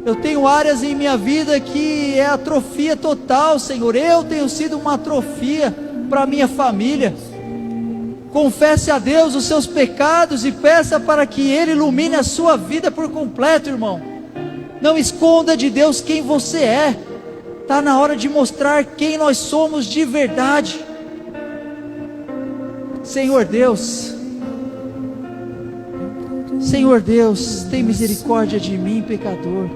Speaker 1: eu tenho áreas em minha vida que é atrofia total, Senhor. Eu tenho sido uma atrofia para minha família. Confesse a Deus os seus pecados e peça para que Ele ilumine a sua vida por completo, irmão. Não esconda de Deus quem você é. Está na hora de mostrar quem nós somos de verdade. Senhor Deus, tem misericórdia de mim, pecador.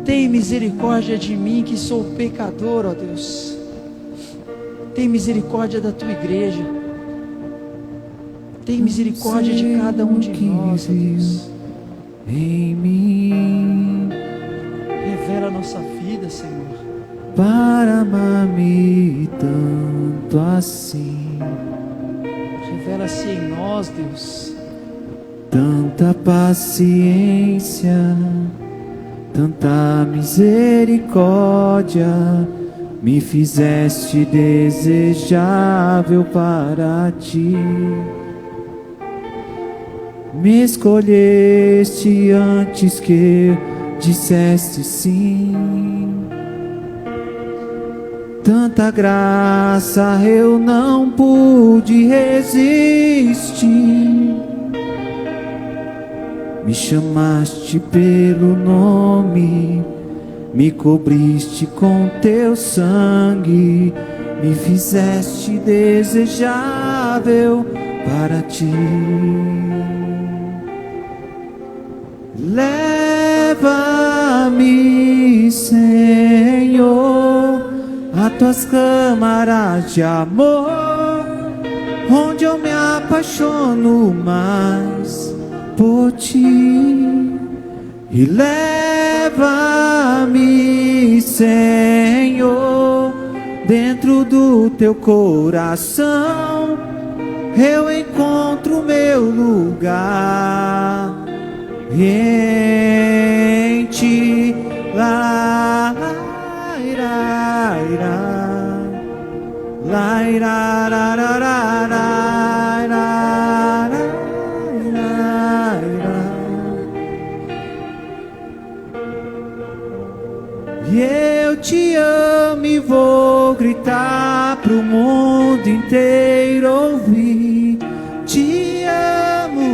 Speaker 1: Tem misericórdia de mim, que sou pecador, ó Deus. Tem misericórdia da tua igreja. Tem misericórdia de cada um de nós, ó Deus.
Speaker 2: Em mim,
Speaker 1: revela a nossa vida, Senhor,
Speaker 2: para amar-me tanto assim.
Speaker 1: Revela-se em nós, Deus.
Speaker 2: Tanta paciência, tanta misericórdia, me fizeste desejável para ti. Me escolheste antes que disseste sim. Tanta graça eu não pude resistir. Me chamaste pelo nome, me cobriste com teu sangue, me fizeste desejável para ti. Leva-me, Senhor, a tuas câmaras de amor, onde eu me apaixono mais por ti. E leva-me, Senhor, dentro do teu coração, eu encontro meu lugar. E em ti, lá, irá, irá, lá, irá, irá, e eu te amo e vou gritar pro mundo inteiro ouvir. Te amo.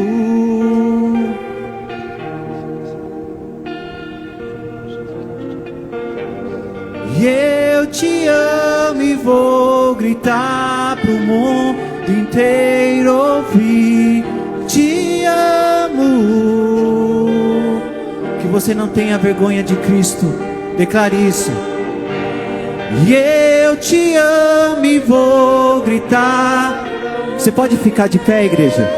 Speaker 2: E eu te amo e vou gritar pro mundo inteiro ouvir. Te amo. Que você não tenha vergonha de Cristo. Declare isso. E eu te amo e vou gritar. Você pode ficar de pé, igreja?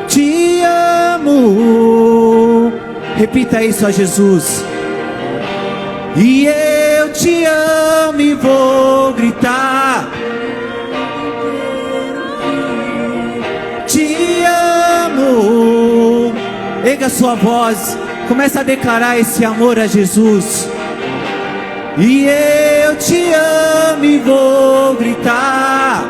Speaker 2: Te amo. Repita isso a Jesus. E eu te amo e vou gritar. Te amo. Erga sua voz. Começa a declarar esse amor a Jesus. E eu te amo e vou gritar.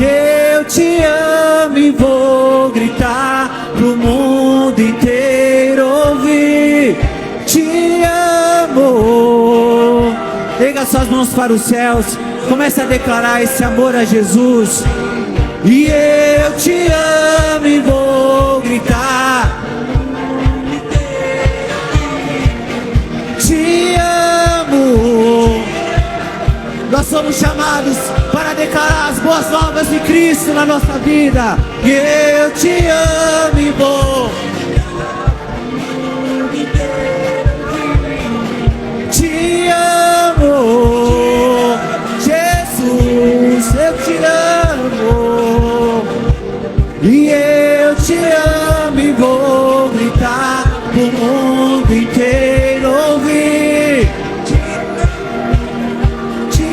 Speaker 2: eu te amo e vou gritar pro mundo inteiro ouvir. Te amo. Erga suas mãos para os céus, comece a declarar esse amor a Jesus. E eu te amo e vou gritar. Te amo. Nós somos chamados para declarar as boas novas de Cristo na nossa vida. E eu te amo e vou. Te amo, Jesus, eu te amo. E eu te amo e vou gritar pro mundo inteiro ouvir. Te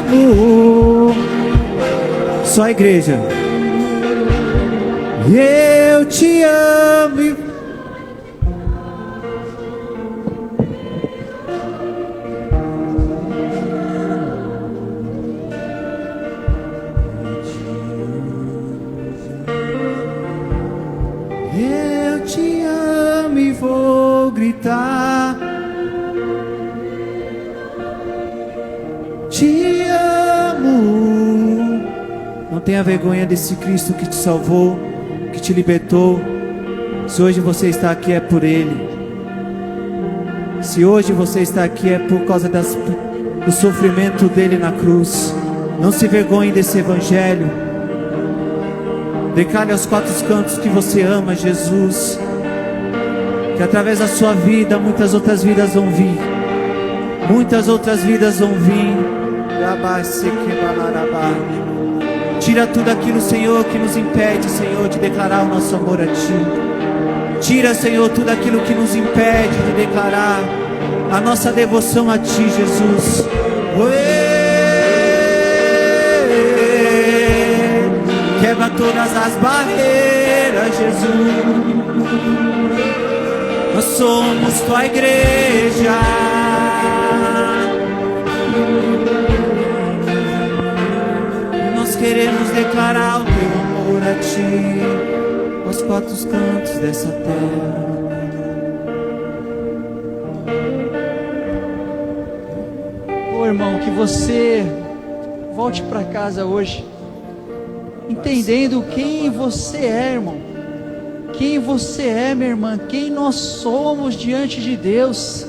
Speaker 2: amo. Só a igreja. Eu te amo e... Eu te amo e vou gritar. Te amo. Não tenha vergonha desse Cristo que te salvou, que te libertou. Se hoje você está aqui é por Ele. Se hoje você está aqui é por causa do sofrimento dele na cruz. Não se vergonhe desse Evangelho. Declare aos quatro cantos que você ama Jesus, que através da sua vida muitas outras vidas vão vir. Muitas outras vidas vão vir. Tira tudo aquilo, Senhor, que nos impede, Senhor, de declarar o nosso amor a Ti. Tira, Senhor, tudo aquilo que nos impede de declarar a nossa devoção a Ti, Jesus. Quebra todas as barreiras, Jesus. Nós somos Tua igreja. Nós queremos declarar o Teu amor a Ti, aos quatro cantos dessa terra.
Speaker 1: Ô irmão, que você volte para casa hoje entendendo quem você é, irmão. Quem você é, minha irmã. Quem nós somos diante de Deus.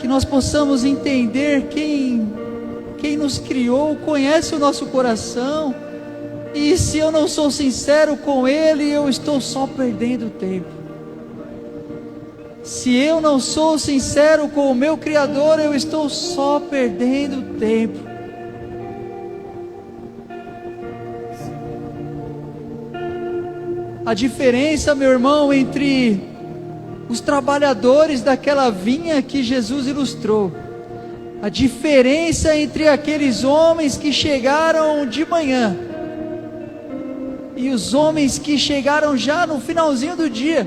Speaker 1: Que nós possamos entender quem nos criou, conhece o nosso coração. E se eu não sou sincero com Ele, eu estou só perdendo tempo. Se eu não sou sincero com o meu Criador, eu estou só perdendo tempo. A diferença, meu irmão, entre os trabalhadores daquela vinha que Jesus ilustrou, a diferença entre aqueles homens que chegaram de manhã e os homens que chegaram já no finalzinho do dia,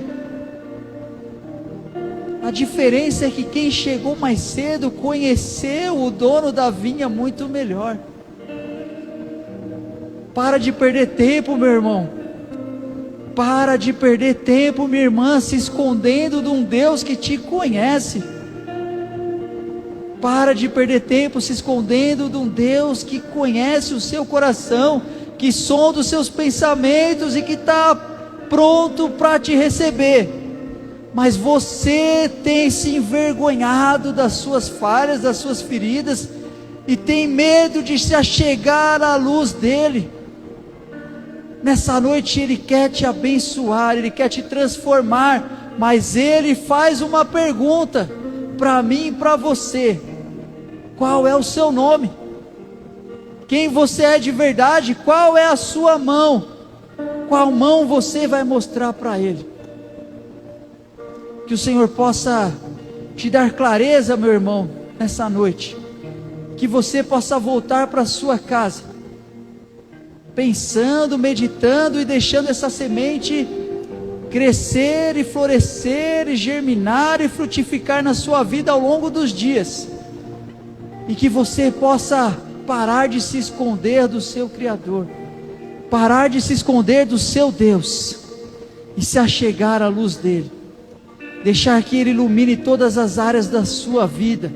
Speaker 1: a diferença é que quem chegou mais cedo conheceu o dono da vinha muito melhor. Para de perder tempo, meu irmão. Para de perder tempo, minha irmã, se escondendo de um Deus que te conhece. Para de perder tempo se escondendo de um Deus que conhece o seu coração, que sonda os seus pensamentos e que está pronto para te receber. Mas você tem se envergonhado das suas falhas, das suas feridas, e tem medo de se achegar à luz dele. Nessa noite Ele quer te abençoar, Ele quer te transformar, mas Ele faz uma pergunta para mim e para você: qual é o seu nome? Quem você é de verdade? Qual é a sua mão? Qual mão você vai mostrar para Ele? Que o Senhor possa te dar clareza, meu irmão, nessa noite. Que você possa voltar para sua casa pensando, meditando e deixando essa semente crescer e florescer e germinar e frutificar na sua vida ao longo dos dias. e que você possa parar de se esconder do seu Criador, parar de se esconder do seu Deus, e se achegar à luz dele, deixar que ele ilumine todas as áreas da sua vida,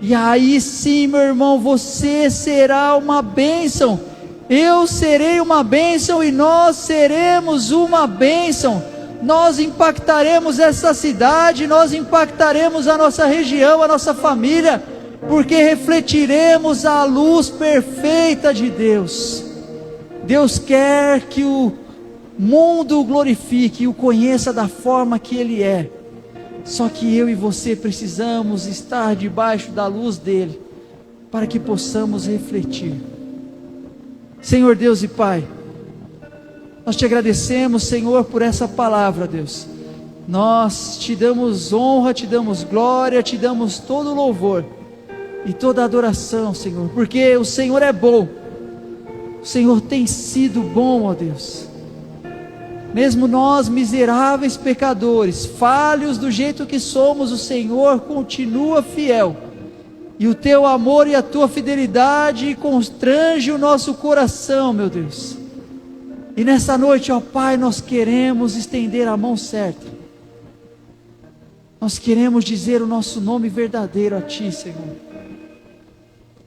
Speaker 1: e aí sim, meu irmão, você será uma bênção, eu serei uma bênção, e nós seremos uma bênção. Nós impactaremos essa cidade, nós impactaremos a nossa região, a nossa família, porque refletiremos a luz perfeita de Deus. Deus quer que o mundo o glorifique e o conheça da forma que Ele é. Só que eu e você precisamos estar debaixo da luz dEle, para que possamos refletir. Senhor Deus e Pai, nós te agradecemos, Senhor, por essa palavra, Deus. Nós te damos honra, te damos glória, te damos todo louvor e toda adoração, Senhor, porque o Senhor é bom, o Senhor tem sido bom, ó Deus. Mesmo nós, miseráveis pecadores, falhos do jeito que somos, o Senhor continua fiel, e o teu amor e a tua fidelidade constrange o nosso coração, meu Deus. E nessa noite, ó Pai, nós queremos estender a mão certa, nós queremos dizer o nosso nome verdadeiro a Ti, Senhor.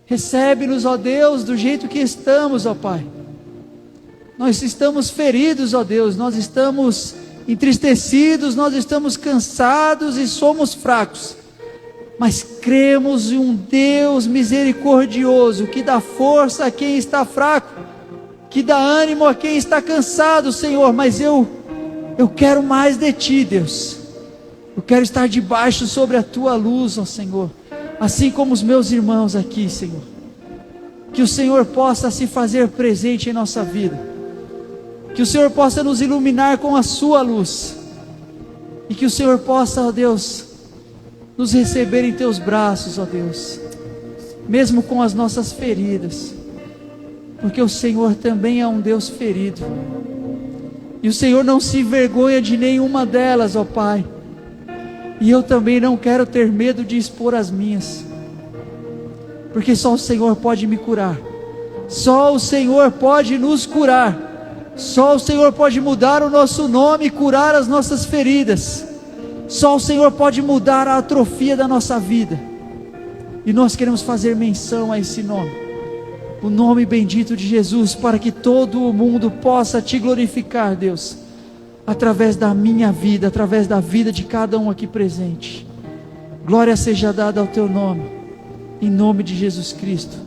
Speaker 1: Recebe-nos, ó Deus, do jeito que estamos, ó Pai. Nós estamos feridos, ó Deus, nós estamos entristecidos, nós estamos cansados e somos fracos, mas cremos em um Deus misericordioso, que dá força a quem está fraco, que dá ânimo a quem está cansado, Senhor. Mas eu quero mais de Ti, Deus. Eu quero estar debaixo sobre a Tua luz, ó Senhor, assim como os meus irmãos aqui, Senhor. Que o Senhor possa se fazer presente em nossa vida, que o Senhor possa nos iluminar com a Sua luz, e que o Senhor possa, ó Deus, nos receber em Teus braços, ó Deus, mesmo com as nossas feridas, porque o Senhor também é um Deus ferido, e o Senhor não se envergonha de nenhuma delas, ó Pai. E eu também não quero ter medo de expor as minhas, porque só o Senhor pode me curar, só o Senhor pode nos curar, só o Senhor pode mudar o nosso nome e curar as nossas feridas, só o Senhor pode mudar a atrofia da nossa vida, e nós queremos fazer menção a esse nome, o nome bendito de Jesus, para que todo o mundo possa Te glorificar, Deus, através da minha vida, através da vida de cada um aqui presente. Glória seja dada ao Teu nome, em nome de Jesus Cristo,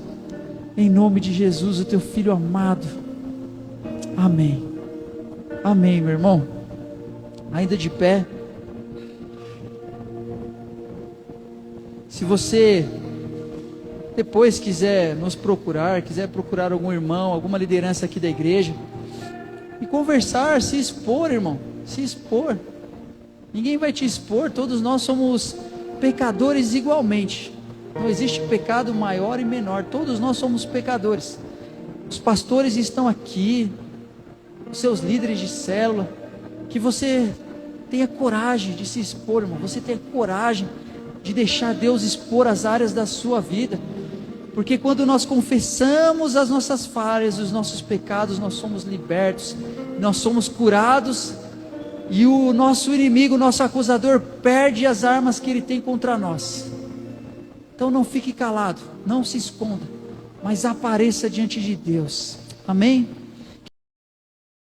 Speaker 1: em nome de Jesus, o Teu Filho amado. Amém. Amém, meu irmão. Ainda de pé. Se você depois quiser nos procurar, quiser procurar algum irmão, alguma liderança aqui da igreja, e conversar, se expor, irmão, se expor. Ninguém vai te expor, todos nós somos pecadores igualmente. Não existe pecado maior e menor, todos nós somos pecadores. Os pastores estão aqui, os seus líderes de célula, que você tenha coragem de se expor, irmão, você tenha coragem de deixar Deus expor as áreas da sua vida, porque quando nós confessamos as nossas falhas, os nossos pecados, nós somos libertos, nós somos curados, e o nosso inimigo, o nosso acusador, perde as armas que ele tem contra nós. Então não fique calado, não se esconda, mas apareça diante de Deus. Amém?